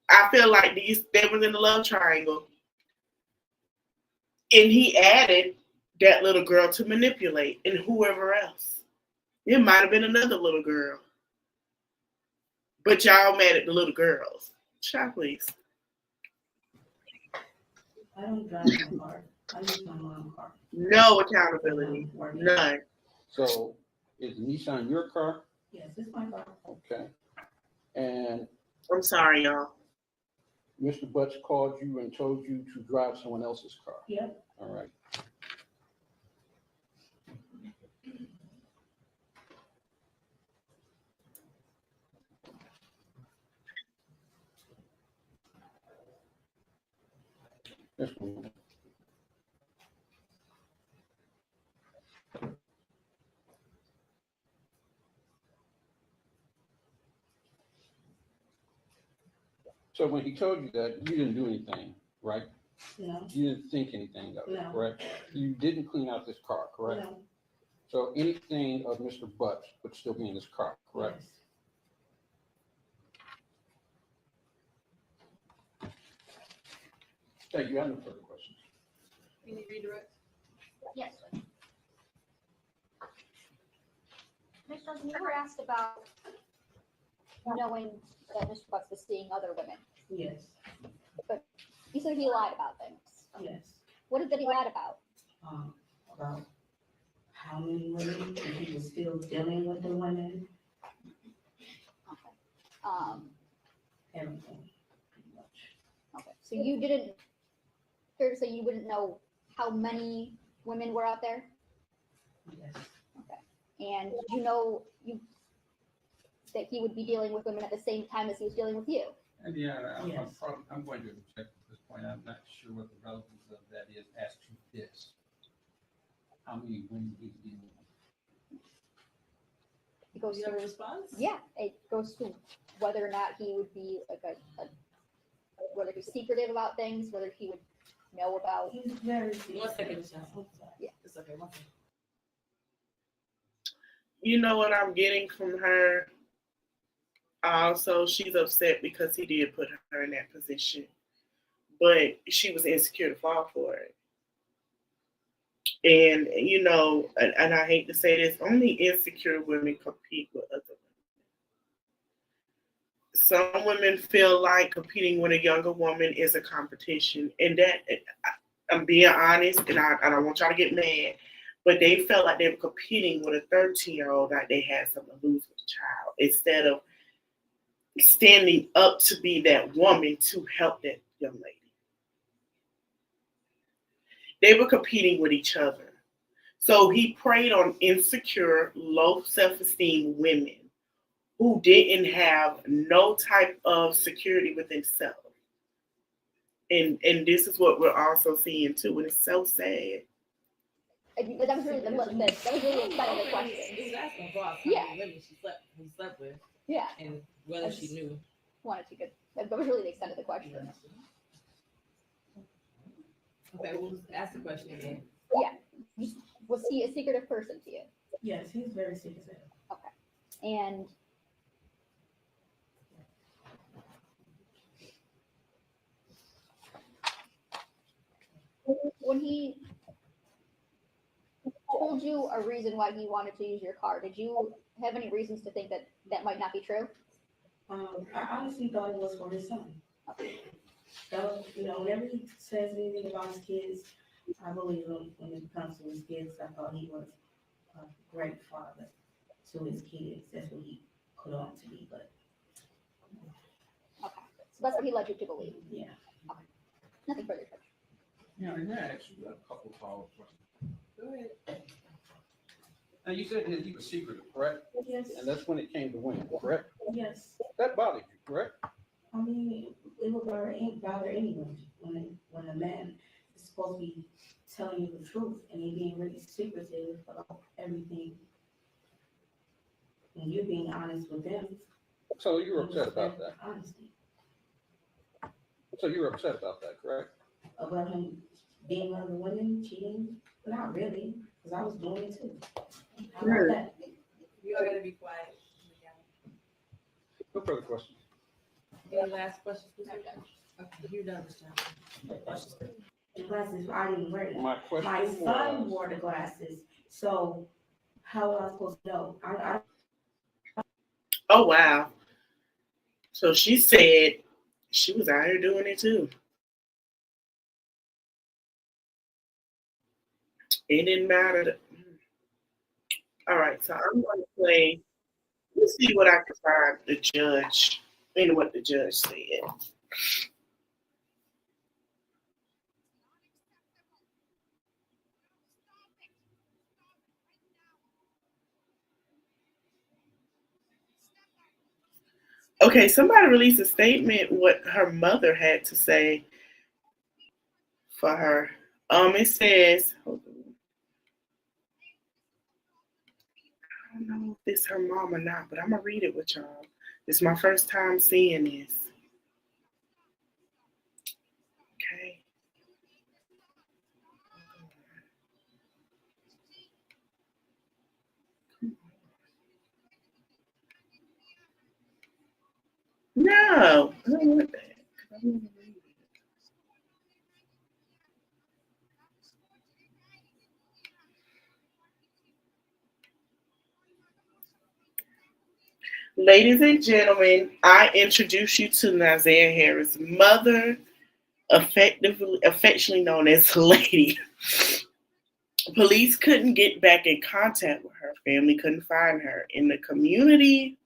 I feel like they was in the love triangle. And he added that little girl to manipulate and whoever else. It might have been another little girl. But y'all mad at the little girls. Shot, please. I don't drive my car. I use my mom's car. No accountability. None. So is Nissan your car? Yes, it's my car. Okay. And I'm sorry, y'all. Mr. Butts called you and told you to drive someone else's car? Yep. All right. Yes, ma'am. So when he told you that, you didn't do anything, right? No, You didn't think anything of it, No. correct? You didn't clean out this car, correct? no, So anything of Mr. Butts would still be in this car, correct? yes. Thank you. I have no further questions. Any redirect? Yes. Ms. Johnson, you were asked about knowing that Mr. Butts was seeing other women. Yes, But you said he lied about things. yes. What is it he lied about? About how many women, if he was still dealing with the women, everything, pretty much. Okay. So you didn't, fair to say you wouldn't know how many women were out there? Yes, And did you know that he would be dealing with women at the same time as he was dealing with you? And yeah, Yes. I'm going to object at this point. I'm not sure what the relevance of that is as to this. How many women he's dealing with. It goes Do you have a to, response? yeah, it goes to whether or not he would be like whether he's secretive about things, whether he would know about. he's very. 1 second, Michelle. Yeah. It's okay. 1 second. You know what I'm getting from her? Also, she's upset because he did put her in that position, but she was insecure to fall for it. And, you know, and I hate to say this, only insecure women compete with other women. Some women feel like competing with a younger woman is a competition. And that, I'm being honest, and I don't want y'all to get mad, but they felt like they were competing with a 13-year-old, like they had something to lose with a child, instead of standing up to be that woman to help that young lady. They were competing with each other. So he preyed on insecure, low self-esteem women who didn't have no type of security within self. And this is what we're also seeing too, and it's so sad. That was really that was really the extent of the question. He was asking for how Yeah. many women he slept with, Yeah. and whether she knew. Wanted to get that was really the extent of the question. Okay, well, ask the question again. Yeah. Was he a secretive person to you? Yes, he's very secretive. Okay. And when he told you a reason why he wanted to use your car, did you have any reasons to think that that might not be true? I honestly thought it was for his son. So, you know, whenever he says anything about his kids, I believe him when it comes to his kids. I thought he was a great father to his kids. That's what he put on to me, but Okay. So that's what he led you to believe. yeah. Okay. Nothing further. Yeah, and that actually a couple of follow-up questions. Go ahead. Now, you said that he was secretive, correct? Yes. And that's when it came to women, correct? Yes. That bothered you, correct? I mean, it would bother anyone when a man is supposed to be telling you the truth and he being really secretive about everything. And you being honest with them. So you were upset about that? Honesty. So you were upset about that, correct? About him being with other women, cheating? Not really, because I was doing it too. How about that? You all gotta be quiet. No further questions. Any last questions? Okay, you're done, Ms. Johnson. The glasses, I didn't wear them. My question My son was- wore the glasses, so how was I supposed to know? Oh, wow. So she said she was out here doing it too. It didn't matter. All right, so I'm going to play. Let's see what I can find the judge and what the judge said. Okay, somebody released a statement what her mother had to say for her. It says, hold on. I don't know if this is her mom or not, but I'm gonna read it with y'all. This is my first time seeing this. No. I don't want that. I don't want to read it. Ladies and gentlemen, I introduce you to Nazia Harris' mother, affectionately known as Lady. Police couldn't get back in contact with her. Family couldn't find her. In the community,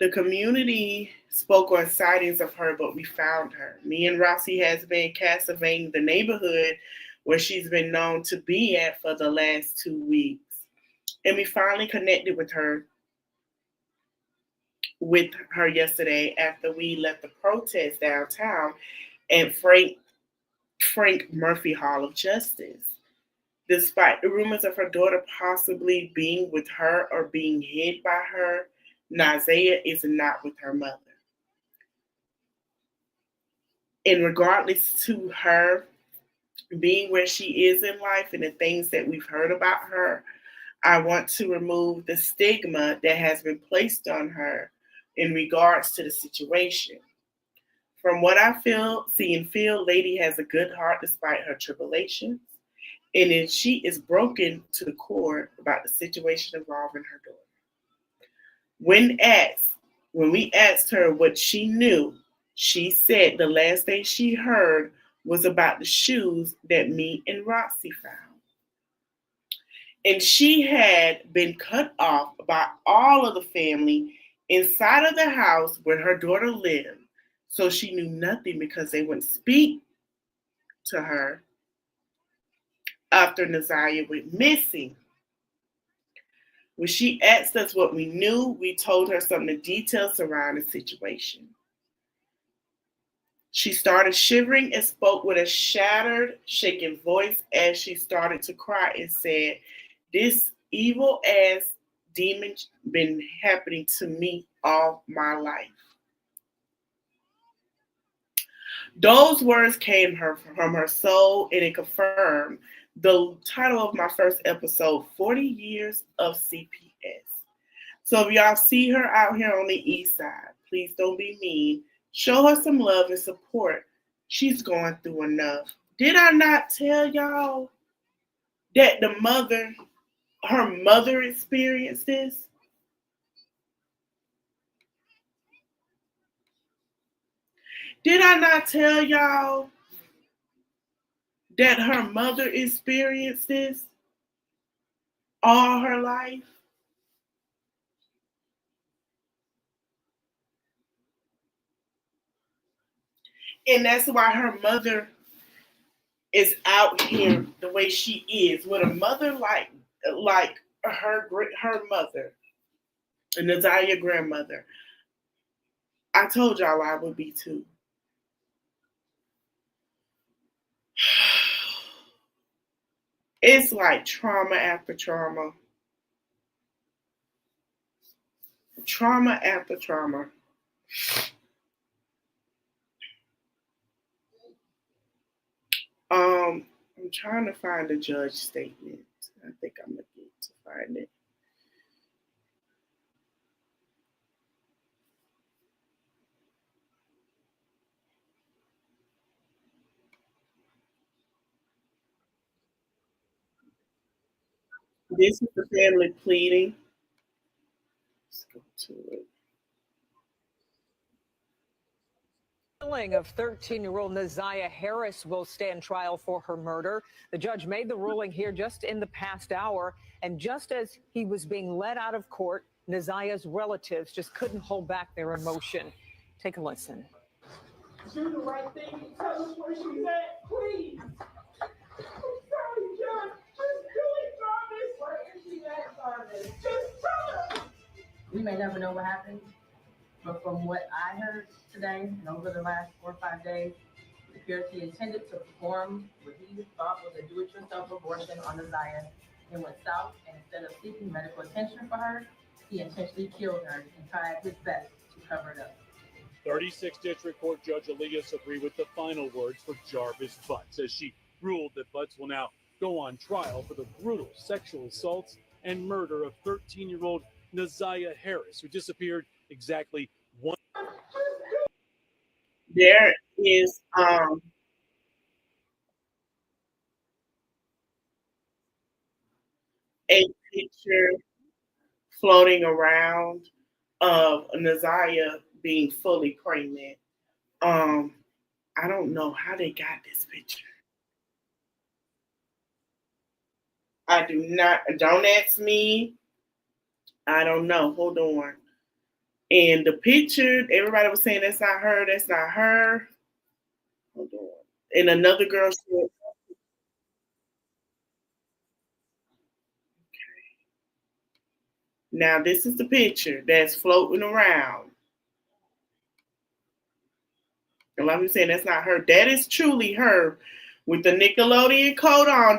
the community spoke on sightings of her, but we found her. Me and Rossi has been casting the neighborhood where she's been known to be at for the last 2 weeks. And we finally connected with her yesterday after we left the protest downtown at Frank Murphy Hall of Justice. Despite the rumors of her daughter possibly being with her or being hid by her, Nazia is not with her mother. And regardless to her being where she is in life and the things that we've heard about her, I want to remove the stigma that has been placed on her in regards to the situation. From what I see and feel, Lady has a good heart despite her tribulations, and she is broken to the core about the situation involving her daughter. When we asked her what she knew, she said the last thing she heard was about the shoes that me and Roxy found. And she had been cut off by all of the family inside of the house where her daughter lived. So she knew nothing because they wouldn't speak to her after Nazia went missing. When she asked us what we knew, we told her some of the details surrounding the situation. She started shivering and spoke with a shattered, shaking voice as she started to cry and said, "This evil ass demon been happening to me all my life." Those words came from her soul, and it confirmed the title of my first episode, 40 Years of CPS. So if y'all see her out here on the east side, please don't be mean. Show her some love and support. She's going through enough. Did I not tell y'all that her mother experienced this? Did I not tell y'all that her mother experienced this all her life? And that's why her mother is out here the way she is. With a mother like her mother, Nazia grandmother, I told y'all I would be too. It's like trauma after trauma. Trauma after trauma. I'm trying to find the judge statement. I think I'm gonna get to find it. This is the family pleading. Let's go to it. Of 13-year-old Nazia Harris will stand trial for her murder. The judge made the ruling here just in the past hour, and just as he was being led out of court, Nazia's relatives just couldn't hold back their emotion. Take a listen. Do the right thing. Tell us where she's at, please. I'm sorry, John. Just do it, Jarvis. Where is she at, Jarvis? Just tell us. We may never know what happened, but from what I heard today and over the last 4 or 5 days, it appears he intended to perform what he thought was a do-it-yourself abortion on Nazia. It went south, and instead of seeking medical attention for her, he intentionally killed her and tried his best to cover it up. 36th District Court Judge Elias agreed with the final words for Jarvis Butts as she ruled that Butts will now go on trial for the brutal sexual assaults and murder of 13-year-old Naziah Harris, who disappeared exactly one. There is a picture floating around of Naziah being fully pregnant. Um, I don't know how they got this picture. I do not. Don't ask me. I don't know. Hold on. And the picture, everybody was saying that's not her. That's not her. Hold on. And another girl said, now this is the picture that's floating around. And like we saying, that's not her. That is truly her with the Nickelodeon coat on.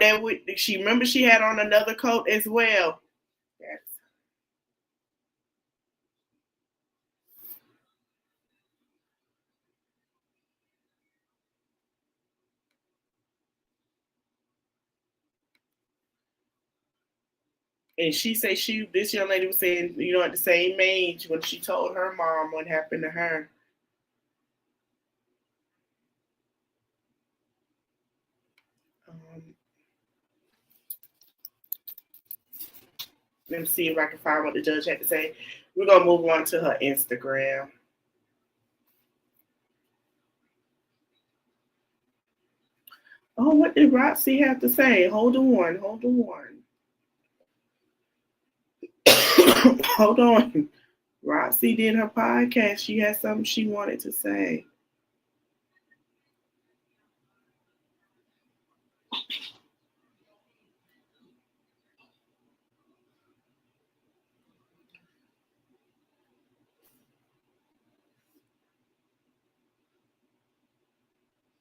She remember she had on another coat as well. That's, and she said this young lady was saying, at the same age when she told her mom what happened to her. Let me see if I can find what the judge had to say. We're gonna move on to her Instagram. Oh, what did Roxy have to say? Hold on. Hold on. Roxy did her podcast. She had something she wanted to say.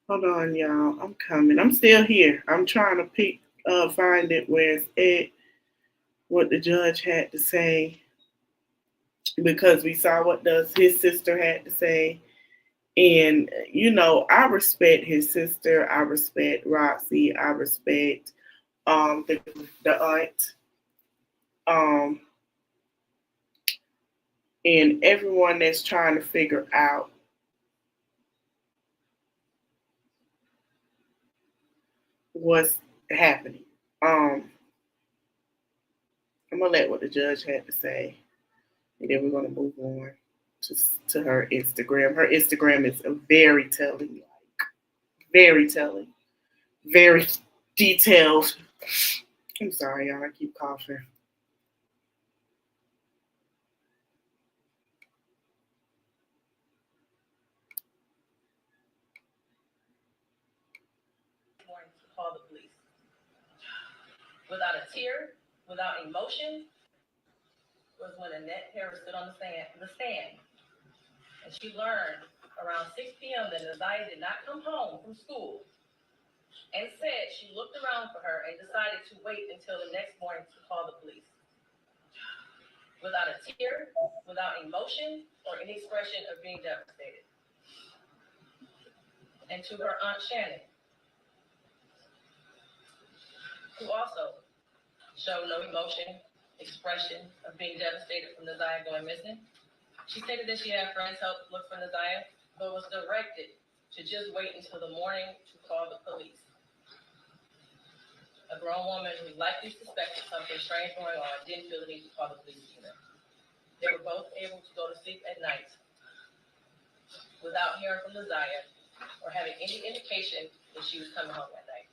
Hold on, y'all. I'm coming. I'm still here. I'm trying to find it where it's at, what the judge had to say, because we saw what his sister had to say. And, I respect his sister. I respect Roxy. I respect the aunt. And everyone that's trying to figure out what's happening. I'm gonna let what the judge had to say, and then we're gonna move on to her Instagram. Her Instagram is very telling, very detailed. I'm sorry, y'all. I keep coughing. To call the police. Without a tear, without emotion, was when Annette Harris stood on the stand, and she learned around 6 p.m. that Naziah did not come home from school, and said she looked around for her and decided to wait until the next morning to call the police. Without a tear, without emotion, or any expression of being devastated. And to her Aunt Shannon, who also showed no emotion, expression of being devastated from Naziah going missing. She stated that she had friends help look for Naziah, but was directed to just wait until the morning to call the police. A grown woman who likely suspected something strange going on didn't feel the need to call the police either. They were both able to go to sleep at night without hearing from Naziah or having any indication that she was coming home that night.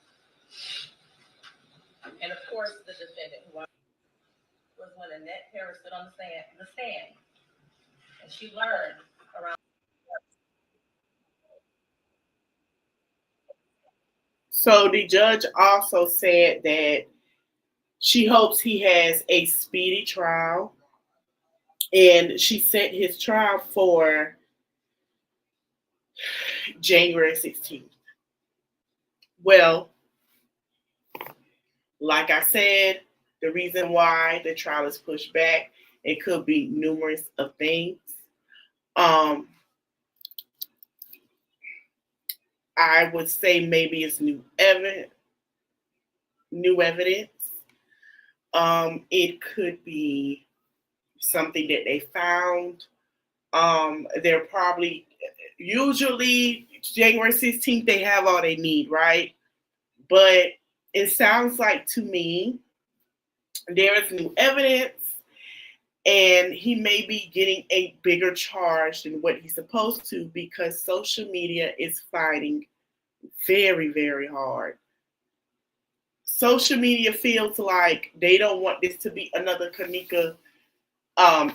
And of course, the defendant, who was when Annette Harris stood on the stand, and she learned around. So the judge also said that she hopes he has a speedy trial, and she set his trial for January 16th. Well, like I said, the reason why the trial is pushed back, it could be numerous of things. I would say maybe it's new evidence. new evidence. It could be something that they found. They're probably, usually January 16th, they have all they need, right? But it sounds like to me there is new evidence, and he may be getting a bigger charge than what he's supposed to, because social media is fighting very, very hard. Social media feels like they don't want this to be another Kanika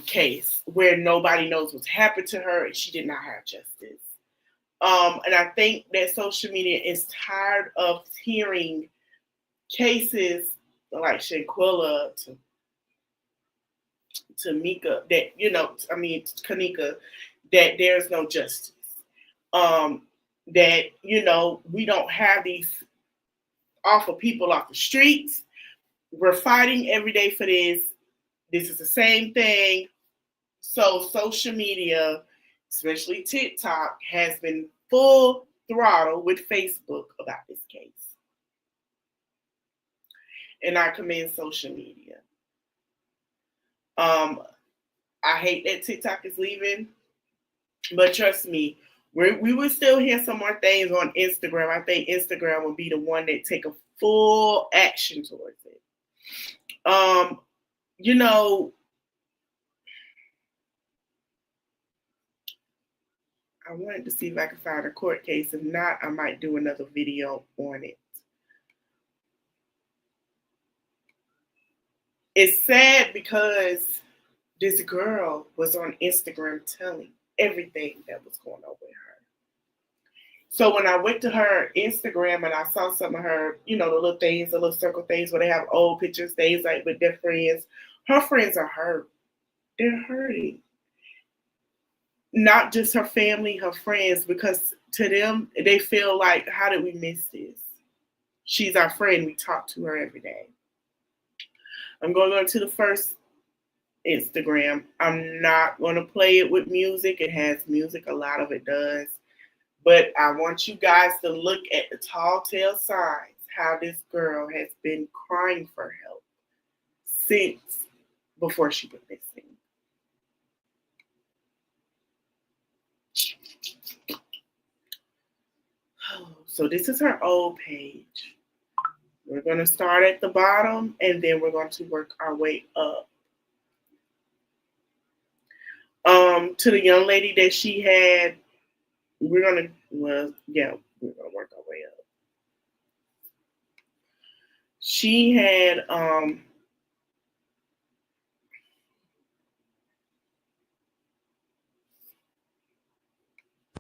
case where nobody knows what's happened to her and she did not have justice. And I think that social media is tired of hearing cases like Shanquilla to Mika, that, Kanika, that there's no justice. That, we don't have these awful people off the streets. We're fighting every day for this. This is the same thing. So social media, especially TikTok, has been full throttle with Facebook about this case. And I commend social media. I hate that TikTok is leaving, but trust me, we will still hear some more things on Instagram. I think Instagram will be the one that take a full action towards it. I wanted to see if I could find a court case. If not, I might do another video on it. It's sad because this girl was on Instagram telling everything that was going on with her. So when I went to her Instagram and I saw some of her, the little things, the little circle things where they have old pictures, things like with their friends, her friends are hurt. They're hurting. Not just her family, her friends, because to them, they feel like, how did we miss this? She's our friend. We talk to her every day. I'm going to go to the first Instagram. I'm not going to play it with music. It has music. A lot of it does. But I want you guys to look at the tall tale signs, how this girl has been crying for help since before she went missing. So this is her old page. We're going to start at the bottom, and then we're going to work our way up. To the young lady that she had, we're going to work our way up. She had,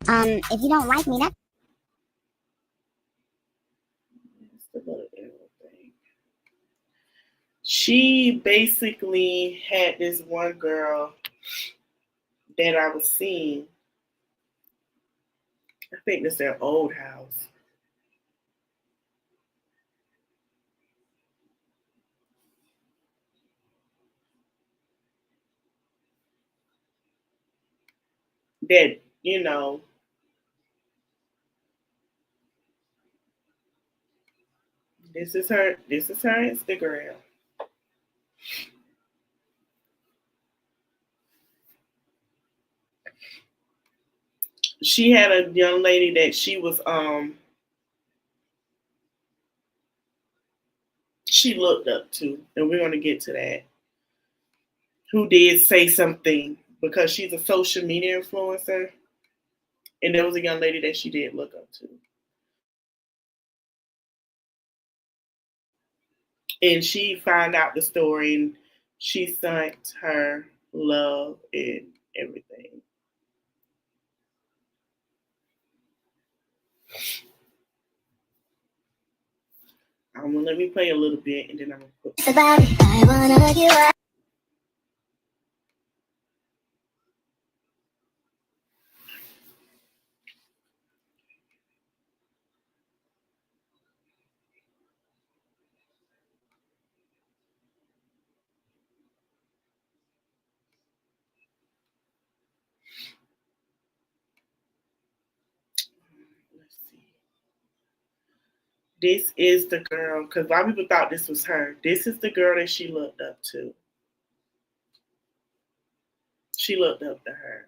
if you don't like me, that's she basically had this one girl that I was seeing. I think that's their old house. That, this is her Instagram. She had a young lady that she was she looked up to, and we're going to get to that, who did say something because she's a social media influencer, and there was a young lady that she did look up to. And she found out the story, and she sent her love and everything. I'm gonna let me play a little bit, and then I'm gonna put. I wanna give up. This is the girl, because a lot of people thought this was her. This is the girl that she looked up to. She looked up to her.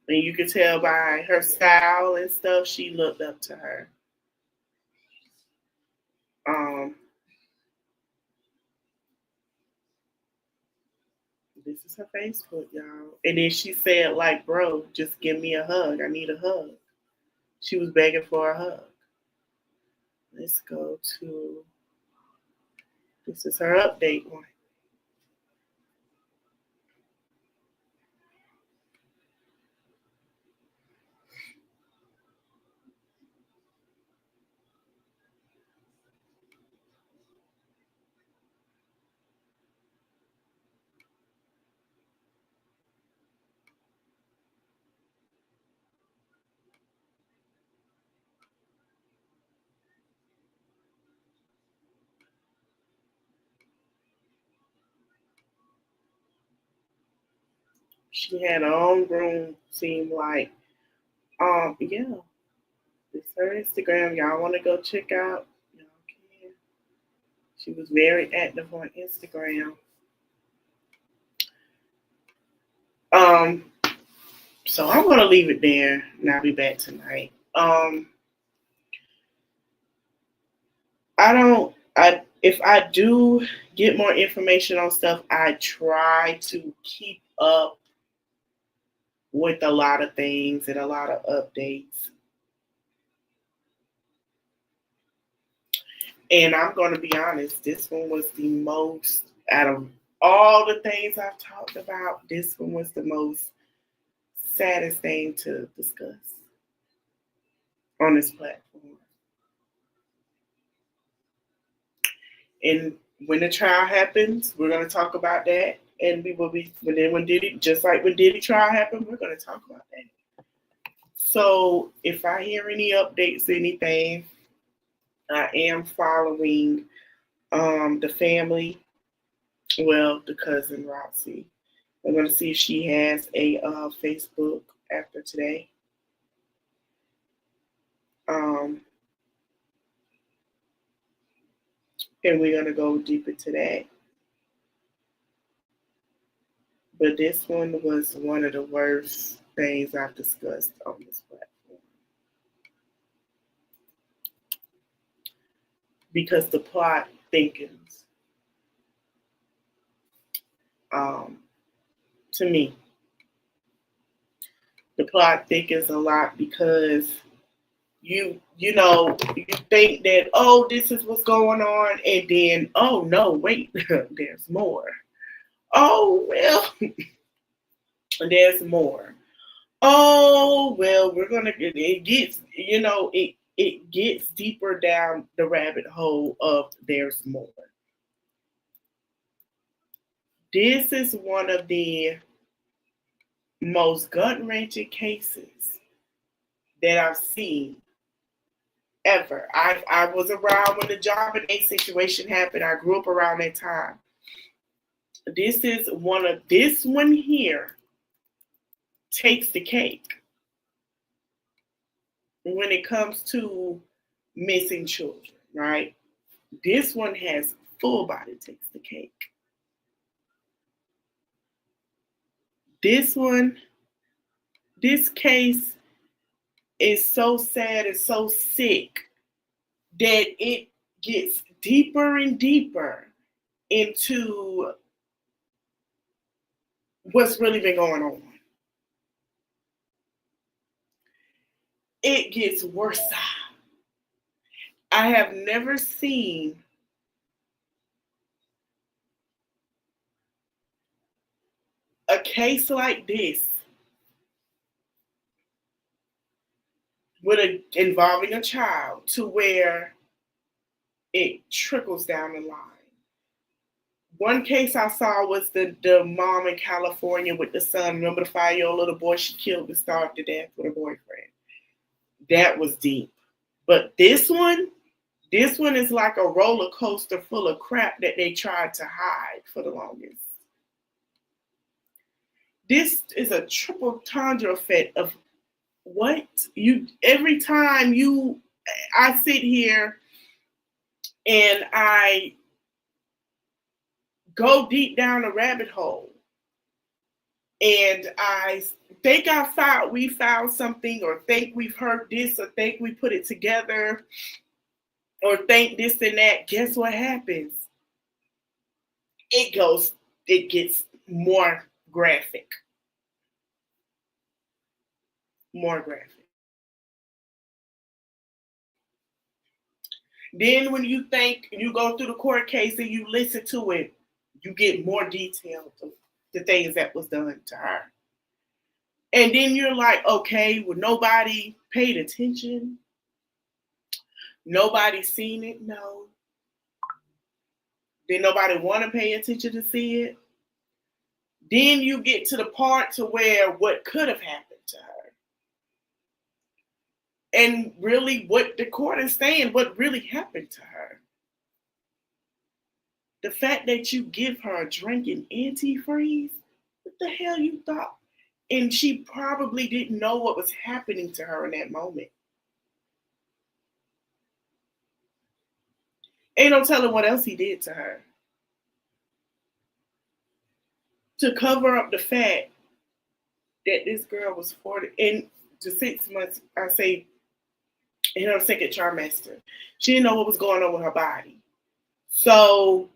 And you could tell by her style and stuff, she looked up to her. This is her Facebook, y'all. And then she said, like, bro, just give me a hug. I need a hug. She was begging for a hug. Let's go to, this is her update one. She had her own room, seemed like. Yeah. This is her Instagram. Y'all want to go check out? Y'all can. She was very active on Instagram. So I'm gonna leave it there and I'll be back tonight. If I do get more information on stuff, I try to keep up with a lot of things and a lot of updates. And I'm going to be honest, this one was the most, out of all the things I've talked about, this one was the most saddest thing to discuss on this platform. And when the trial happens, we're going to talk about that. And we will be, when Diddy, just like when Diddy trial happened, we're going to talk about that. So if I hear any updates, anything, I am following the family, well, the cousin Roxy. I'm going to see if she has a Facebook after today. And we're going to go deeper to that. But this one was one of the worst things I've discussed on this platform. Because the plot thickens. To me, the plot thickens a lot because you think that, oh, this is what's going on, and then, oh no, wait, there's more. Oh well, there's more. Oh well, it gets deeper down the rabbit hole of there's more. This is one of the most gut-wrenching cases that I've seen ever. I was around when the JonBenet situation happened. I grew up around that time. This one here takes the cake when it comes to missing children, right? This one has full body takes the cake. This case is so sad and so sick that it gets deeper and deeper into what's really been going on. It gets worse. I have never seen a case like this involving a child to where it trickles down the line. One case I saw was the mom in California with the son. Remember the 5-year-old little boy she killed and starved to death with her boyfriend? That was deep. But this one is like a roller coaster full of crap that they tried to hide for the longest. This is a triple tundra effect of what you every time I sit here and I go deep down a rabbit hole and I think we found something, or think we've heard this, or think we put it together, or think this and that. Guess what happens? It gets more graphic. More graphic. Then when you think you go through the court case and you listen to it, you get more detailed of the things that was done to her. And then you're like, okay, well, nobody paid attention. Nobody seen it. No. Did nobody want to pay attention to see it? Then you get to the part to where what could have happened to her. And really what the court is saying, what really happened to her. The fact that you give her a drinking antifreeze, what the hell you thought? And she probably didn't know what was happening to her in that moment. Ain't no telling what else he did to her. To cover up the fact that this girl was 40, and to 6 months, I say, in her second trimester. She didn't know what was going on with her body. So,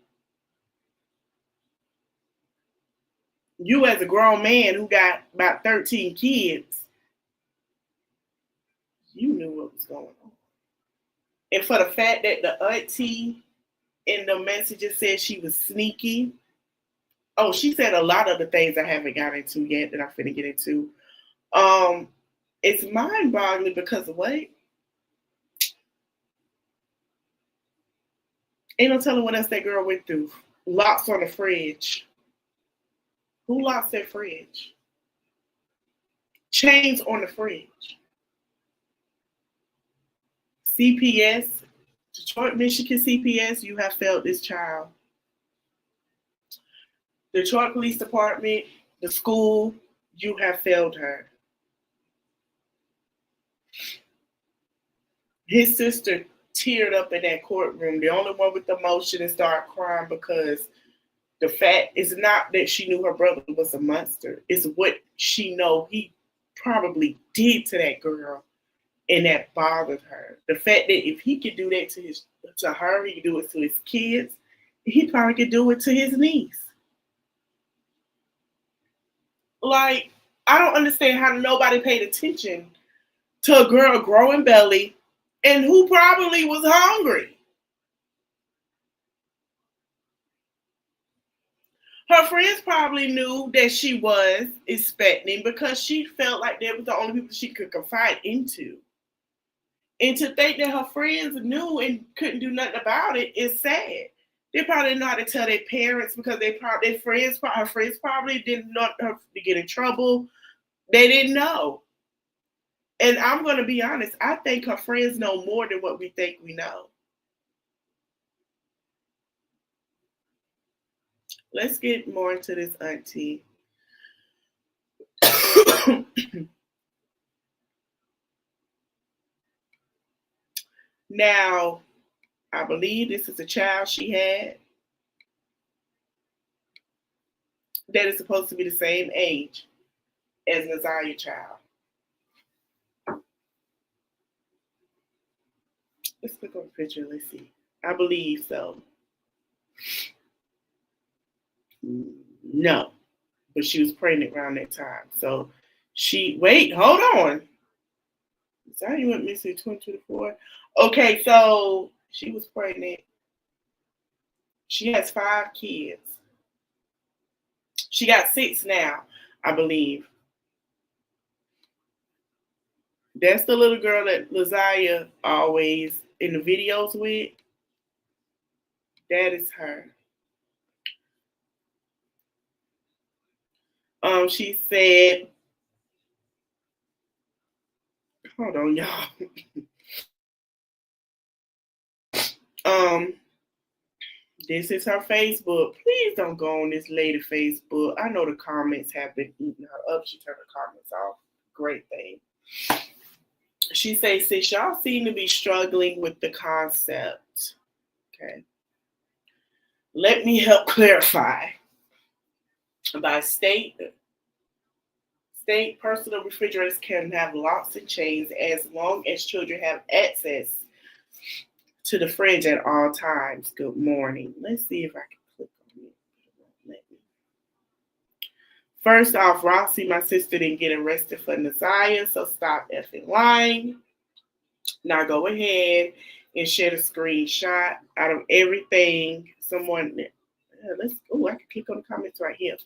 you as a grown man who got about 13 kids, you knew what was going on. And for the fact that the auntie in the messages said she was sneaky. Oh, she said a lot of the things I haven't got into yet that I'm finna get into. It's mind-boggling because of what? Ain't no telling what else that girl went through. Locks on the fridge. Who locks that fridge? Chains on the fridge. CPS, Detroit, Michigan CPS, you have failed this child. Detroit Police Department, the school, you have failed her. His sister teared up in that courtroom, the only one with emotion, and started crying because the fact is not that she knew her brother was a monster. It's what she know he probably did to that girl, and that bothered her. The fact that if he could do that to her, he could do it to his kids. He probably could do it to his niece. Like, I don't understand how nobody paid attention to a girl growing belly and who probably was hungry. Her friends probably knew that she was expecting because she felt like they were the only people she could confide into. And to think that her friends knew and couldn't do nothing about it is sad. They probably didn't know how to tell their parents because her friends probably didn't know her to get in trouble. They didn't know. And I'm going to be honest, I think her friends know more than what we think we know. Let's get more into this auntie. Now, I believe this is a child she had that is supposed to be the same age as Naziah's child. Let's click on the picture. Let's see. I believe so. No, but she was pregnant around that time. So hold on. Naziah went missing in 2024. Okay, so she was pregnant. She has 5 kids. She got 6 now, I believe. That's the little girl that Naziah always in the videos with. That is her. She said, hold on, y'all. This is her Facebook. Please don't go on this lady Facebook. I know the comments have been eating her up. She turned the comments off. Great thing. She says, sis, y'all seem to be struggling with the concept. Okay. Let me help clarify. By state, personal refrigerators can have locks and chains as long as children have access to the fridge at all times. Good morning. Let's see if I can click on it. Let me. First off, Roxy, my sister, didn't get arrested for Nasiah, so stop effing lying. Now go ahead and share the screenshot out of everything someone. I can click on the comments right here.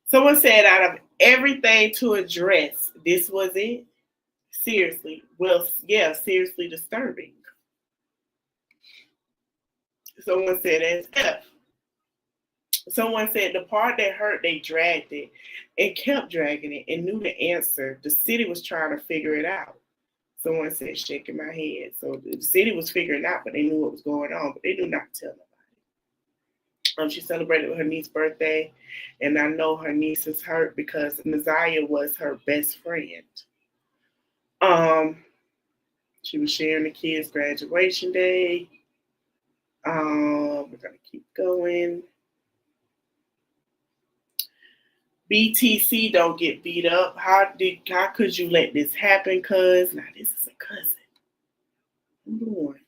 Someone said, out of everything to address, this was it. Seriously. Well, yeah, seriously disturbing. Someone said, as F. Someone said, the part that hurt, they dragged it and kept dragging it and knew the answer. The city was trying to figure it out. Someone said, shaking my head. So the city was figuring out, but they knew what was going on, but they knew not to tell nobody. She celebrated with her niece's birthday, and I know her niece is hurt because Nasiah was her best friend. She was sharing the kids' graduation day. We're gonna keep going. BTC don't get beat up. How could you let this happen, cuz? Now this is a cousin. Lord.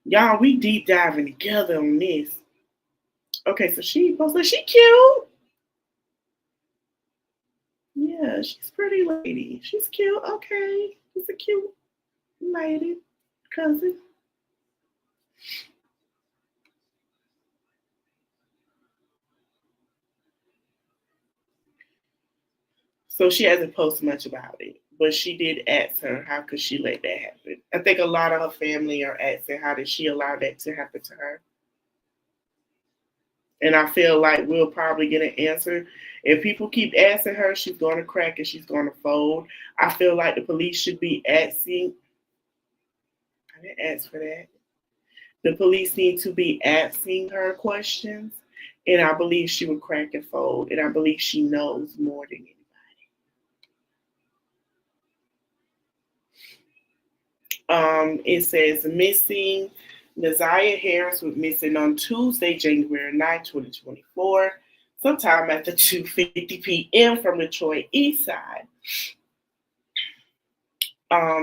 Y'all, we deep diving together on this. Okay, so she cute. Yeah, she's a pretty lady. She's cute. Okay. She's a cute lady. Cousin. So she hasn't posted much about it, but she did ask her, how could she let that happen? I think a lot of her family are asking, how did she allow that to happen to her? And I feel like we'll probably get an answer. If people keep asking her, she's going to crack and she's going to fold. I feel like the police should be asking. I didn't ask for that. The police need to be asking her questions. And I believe she would crack and fold. And I believe she knows more than anybody. It says missing. Nasiah Harris was missing on Tuesday, January 9, 2024, sometime after 2:50 p.m. from Detroit East Side.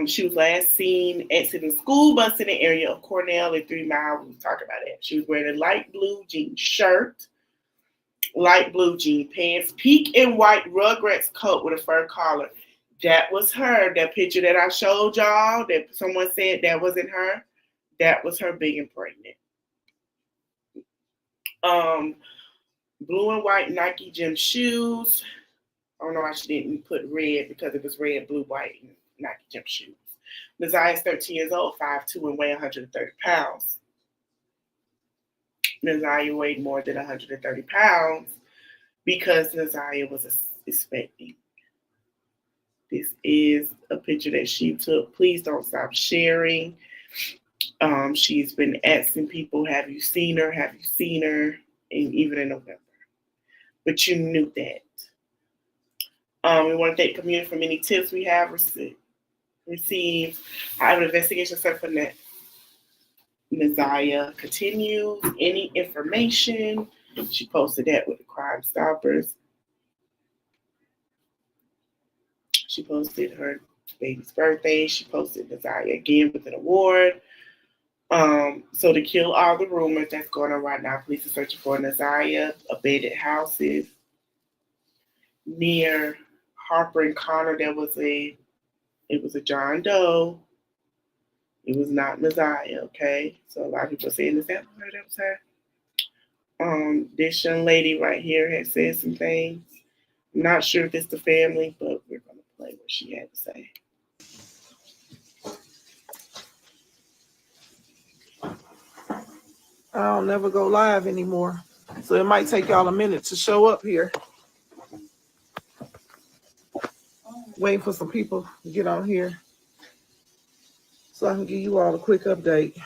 She was last seen exiting the school bus in the area of Cornell and 3 Mile. We talked about that. She was wearing a light blue jean shirt, light blue jean pants, pink and white Rugrats coat with a fur collar. That was her. That picture that I showed y'all that someone said that wasn't her. That was her being pregnant. Blue and white Nike gym shoes. I don't know why she didn't put red because it was red, blue, white, and Nike gym shoes. Nasiah is 13 years old, 5'2", and weigh 130 pounds. Nasiah weighed more than 130 pounds because Nasiah was expecting. This is a picture that she took. Please don't stop sharing. She's been asking people, have you seen her? Have you seen her? And even in November. But you knew that. We want to thank the community for many tips we have received. I have an investigation set for Nasiah continues. Any information? She posted that with the Crime Stoppers. She posted her baby's birthday. She posted Nasiah again with an award. So to kill all the rumors that's going on right now, police are searching for Nasiah, abandoned houses near Harper and Connor. It was a John Doe. It was not Nasiah, okay? So a lot of people are saying, is that her? That was her. This young lady right here had said some things. I'm not sure if it's the family, but we're going to play what she had to say. I'll never go live anymore. So it might take y'all a minute to show up here. Waiting for some people to get on here so I can give you all a quick update.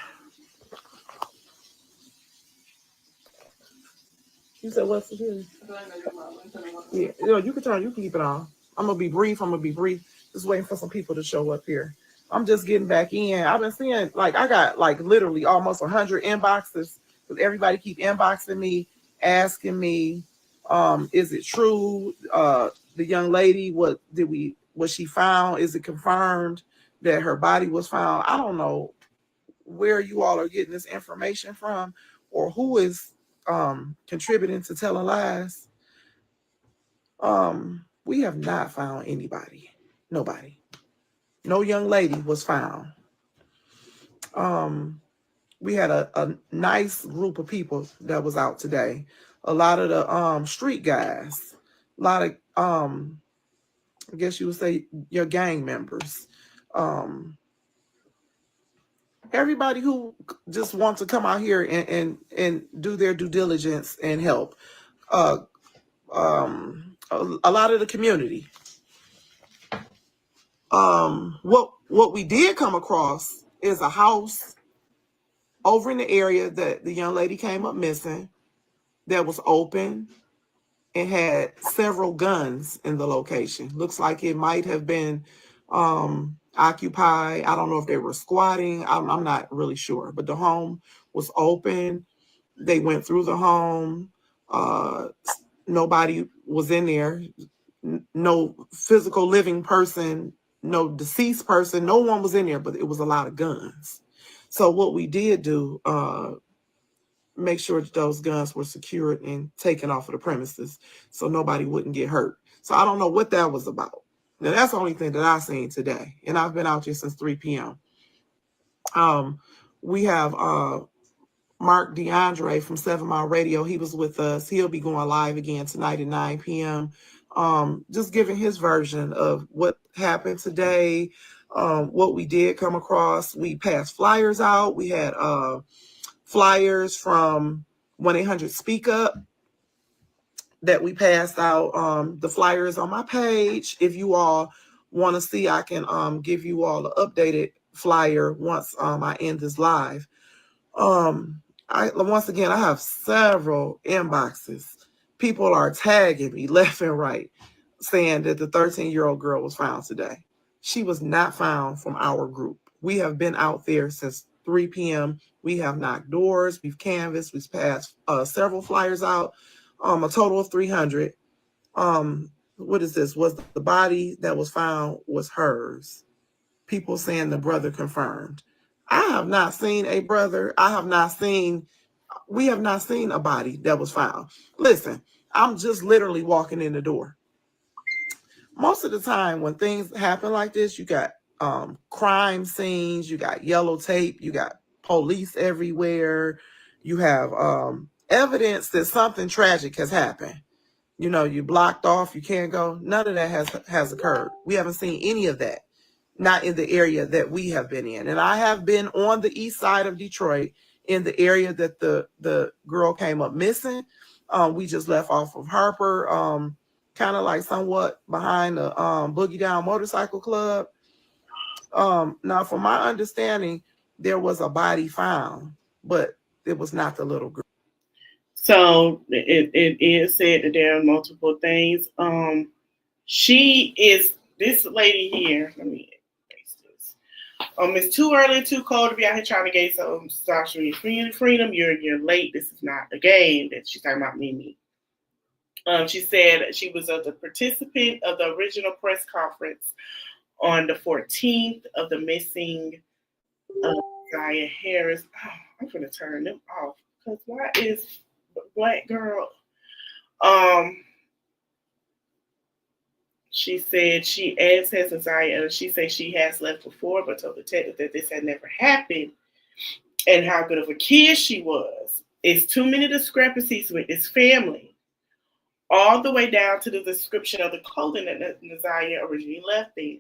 You said what's the deal? Yeah, you can keep it on. I'm gonna be brief. Just waiting for some people to show up here. I'm just getting back in. I've been seeing, like, I got like literally almost 100 inboxes because everybody keep inboxing me, asking me, is it true? The young lady, was she found? Is it confirmed that her body was found? I don't know where you all are getting this information from or who is contributing to telling lies. We have not found anybody. Nobody. No young lady was found. We had a nice group of people that was out today. A lot of the street guys, a lot of I guess you would say your gang members. Everybody who just wants to come out here and do their due diligence and help. A lot of the community. What we did come across is a house over in the area that the young lady came up missing that was open and had several guns in the location. Looks like it might have been occupied. I don't know if they were squatting. I'm not really sure, but the home was open. They went through the home. Nobody was in there. No physical living person, no deceased person. No one was in there, but it was a lot of guns. So what we did do, make sure that those guns were secured and taken off of the premises so nobody wouldn't get hurt. So I don't know what that was about. Now that's the only thing that I've seen today. And I've been out here since 3 p.m. We have Mark DeAndre from 7 Mile Radio. He was with us. He'll be going live again tonight at 9 p.m. Just giving his version of what happened today, what we did come across. We passed flyers out. We had flyers from 1-800-SPEAK UP that we passed out. The flyer is on my page. If you all want to see, I can give you all the updated flyer once I end this live. Once again, I have several inboxes. People are tagging me left and right saying that the 13-year-old girl was found today. She was not found from our group. We have been out there since 3 p.m. We have knocked doors, we've canvassed, we've passed several flyers out, a total of 300. What is this? Was the body that was found was hers? People saying the brother confirmed. I have not seen a brother. We have not seen a body that was found. Listen, I'm just literally walking in the door. Most of the time when things happen like this, you got crime scenes, you got yellow tape, you got police everywhere, you have evidence that something tragic has happened. You know, you blocked off, you can't go. None of that has occurred. We haven't seen any of that. Not in the area that we have been in. And I have been on the east side of Detroit in the area that the girl came up missing. We just left off of Harper, kind of like somewhat behind the Boogie Down Motorcycle Club. Now, from my understanding, there was a body found, but it was not the little girl. So it is said that there are multiple things. She is this lady here. Let me erase this. It's too early, too cold to be out here trying to get some social freedom. You're late. This is not a game. That she's talking about me. She said she was the participant of the original press conference on the 14th of the missing Zaya Harris. Oh, I'm gonna turn them off because why is Black girl? She said she asked Zaya. She said she has left before, but told the detective that this had never happened and how good of a kid she was. It's too many discrepancies with this family, all the way down to the description of the clothing that Zaya originally left in.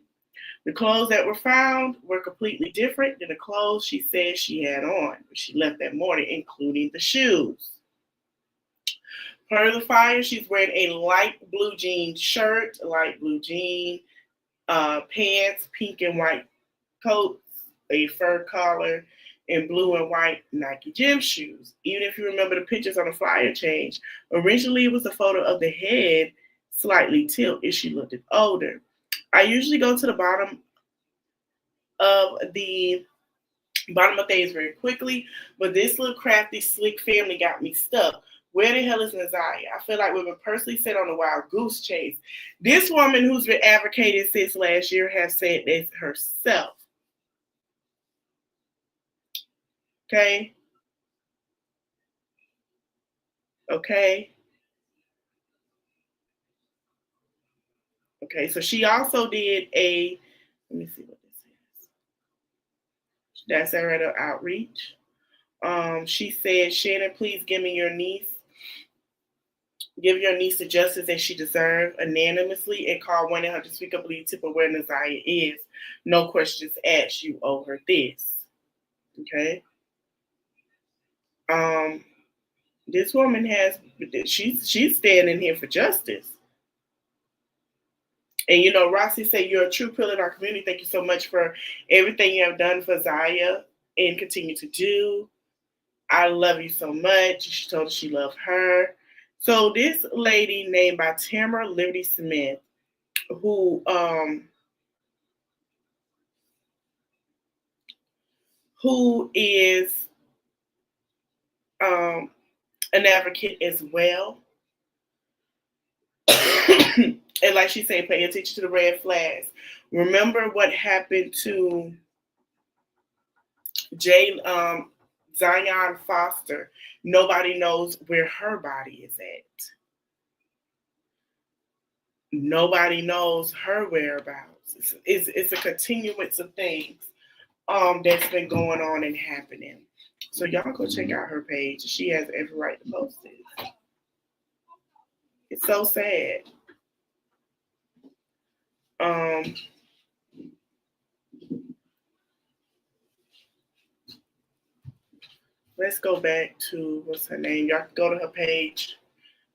The clothes that were found were completely different than the clothes she said she had on when she left that morning, including the shoes. Per the fire, she's wearing a light blue jean shirt, light blue jean pants, pink and white coat, a fur collar, and blue and white Nike gym shoes. Even if you remember the pictures on the flyer change, originally it was a photo of the head slightly tilted if she looked older. I usually go to the bottom of things very quickly, but this little crafty, slick family got me stuck. Where the hell is Naziah? I feel like we've been personally set on a wild goose chase. This woman who's been advocating since last year has said this herself. Okay? Okay? Okay, so she also did let me see what this is. That's her outreach. She said, Shannon, please give your niece the justice that she deserves unanimously and call 1-800 Speak Up Lead Tip of where Naziah is. No questions asked. You owe her this. Okay. This woman she's standing here for justice. And you know, Rossi said you're a true pillar in our community. Thank you so much for everything you have done for Zaya and continue to do. I love you so much. She told us she loved her. So this lady named by Tamara Liberty Smith, who is an advocate as well. And like she said, pay attention to the red flags. Remember what happened to Zion Foster. Nobody knows where her body is at. Nobody knows her whereabouts. It's a continuance of things that's been going on and happening. So y'all go check out her page. She has every right to post it. It's so sad. Let's go back to what's her name. Y'all can go to her page,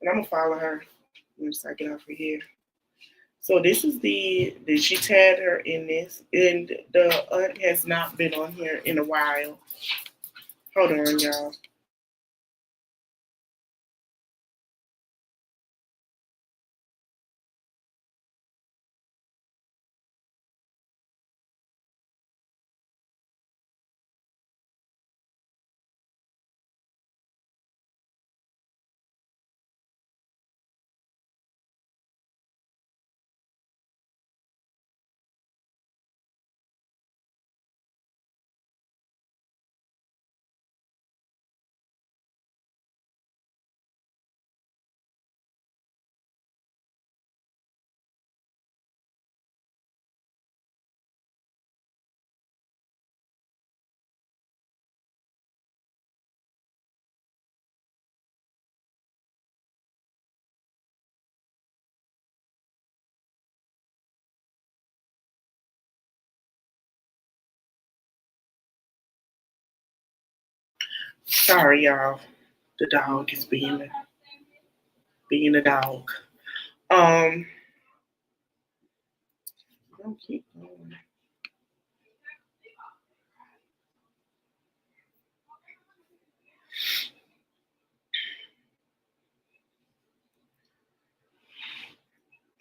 and I'm gonna follow her once I get off of here. So this is she tagged her in this, and the aunt has not been on here in a while. Hold on, y'all. Sorry, y'all. The dog is being a dog. Don't keep going.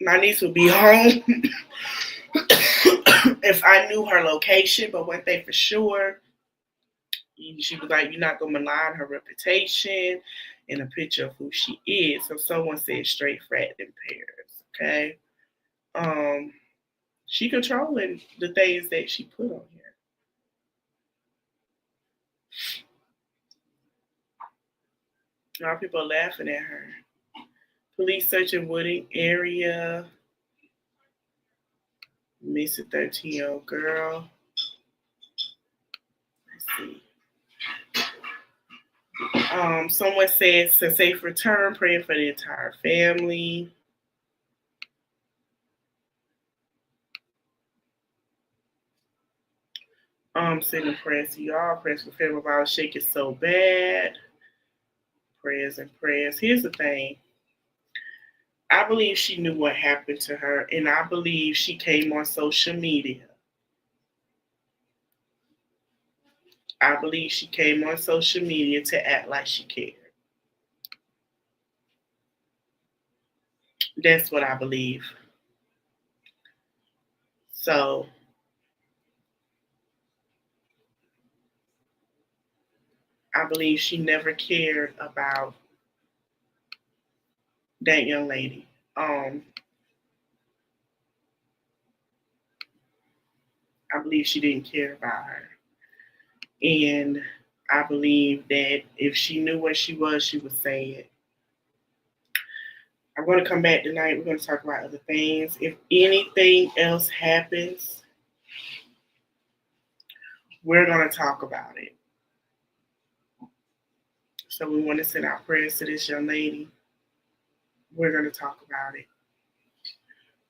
My niece would be home if I knew her location, but one thing for sure, she was like, you're not going to malign her reputation in a picture of who she is. So someone said straight frat in pairs, okay? She controlling the things that she put on here. A lot of people are laughing at her. Police searching Wooding area. Missing 13-year-old girl. Let's see. Someone says a safe return, praying for the entire family. Sending prayers to y'all. Prayers for family violence. Shake it so bad. Prayers and prayers. Here's the thing. I believe she knew what happened to her, and I believe she came on social media. I believe she came on social media to act like she cared. That's what I believe. So I believe she never cared about that young lady. I believe she didn't care about her. And I believe that if she knew what she would say it. I'm going to come back tonight. We're going to talk about other things. If anything else happens, we're going to talk about it. So we want to send our prayers to this young lady. We're going to talk about it.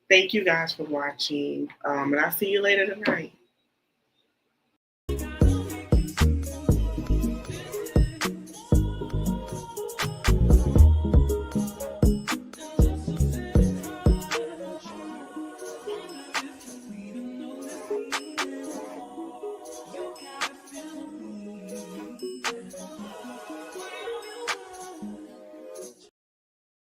Thank you guys for watching. And I'll see you later tonight.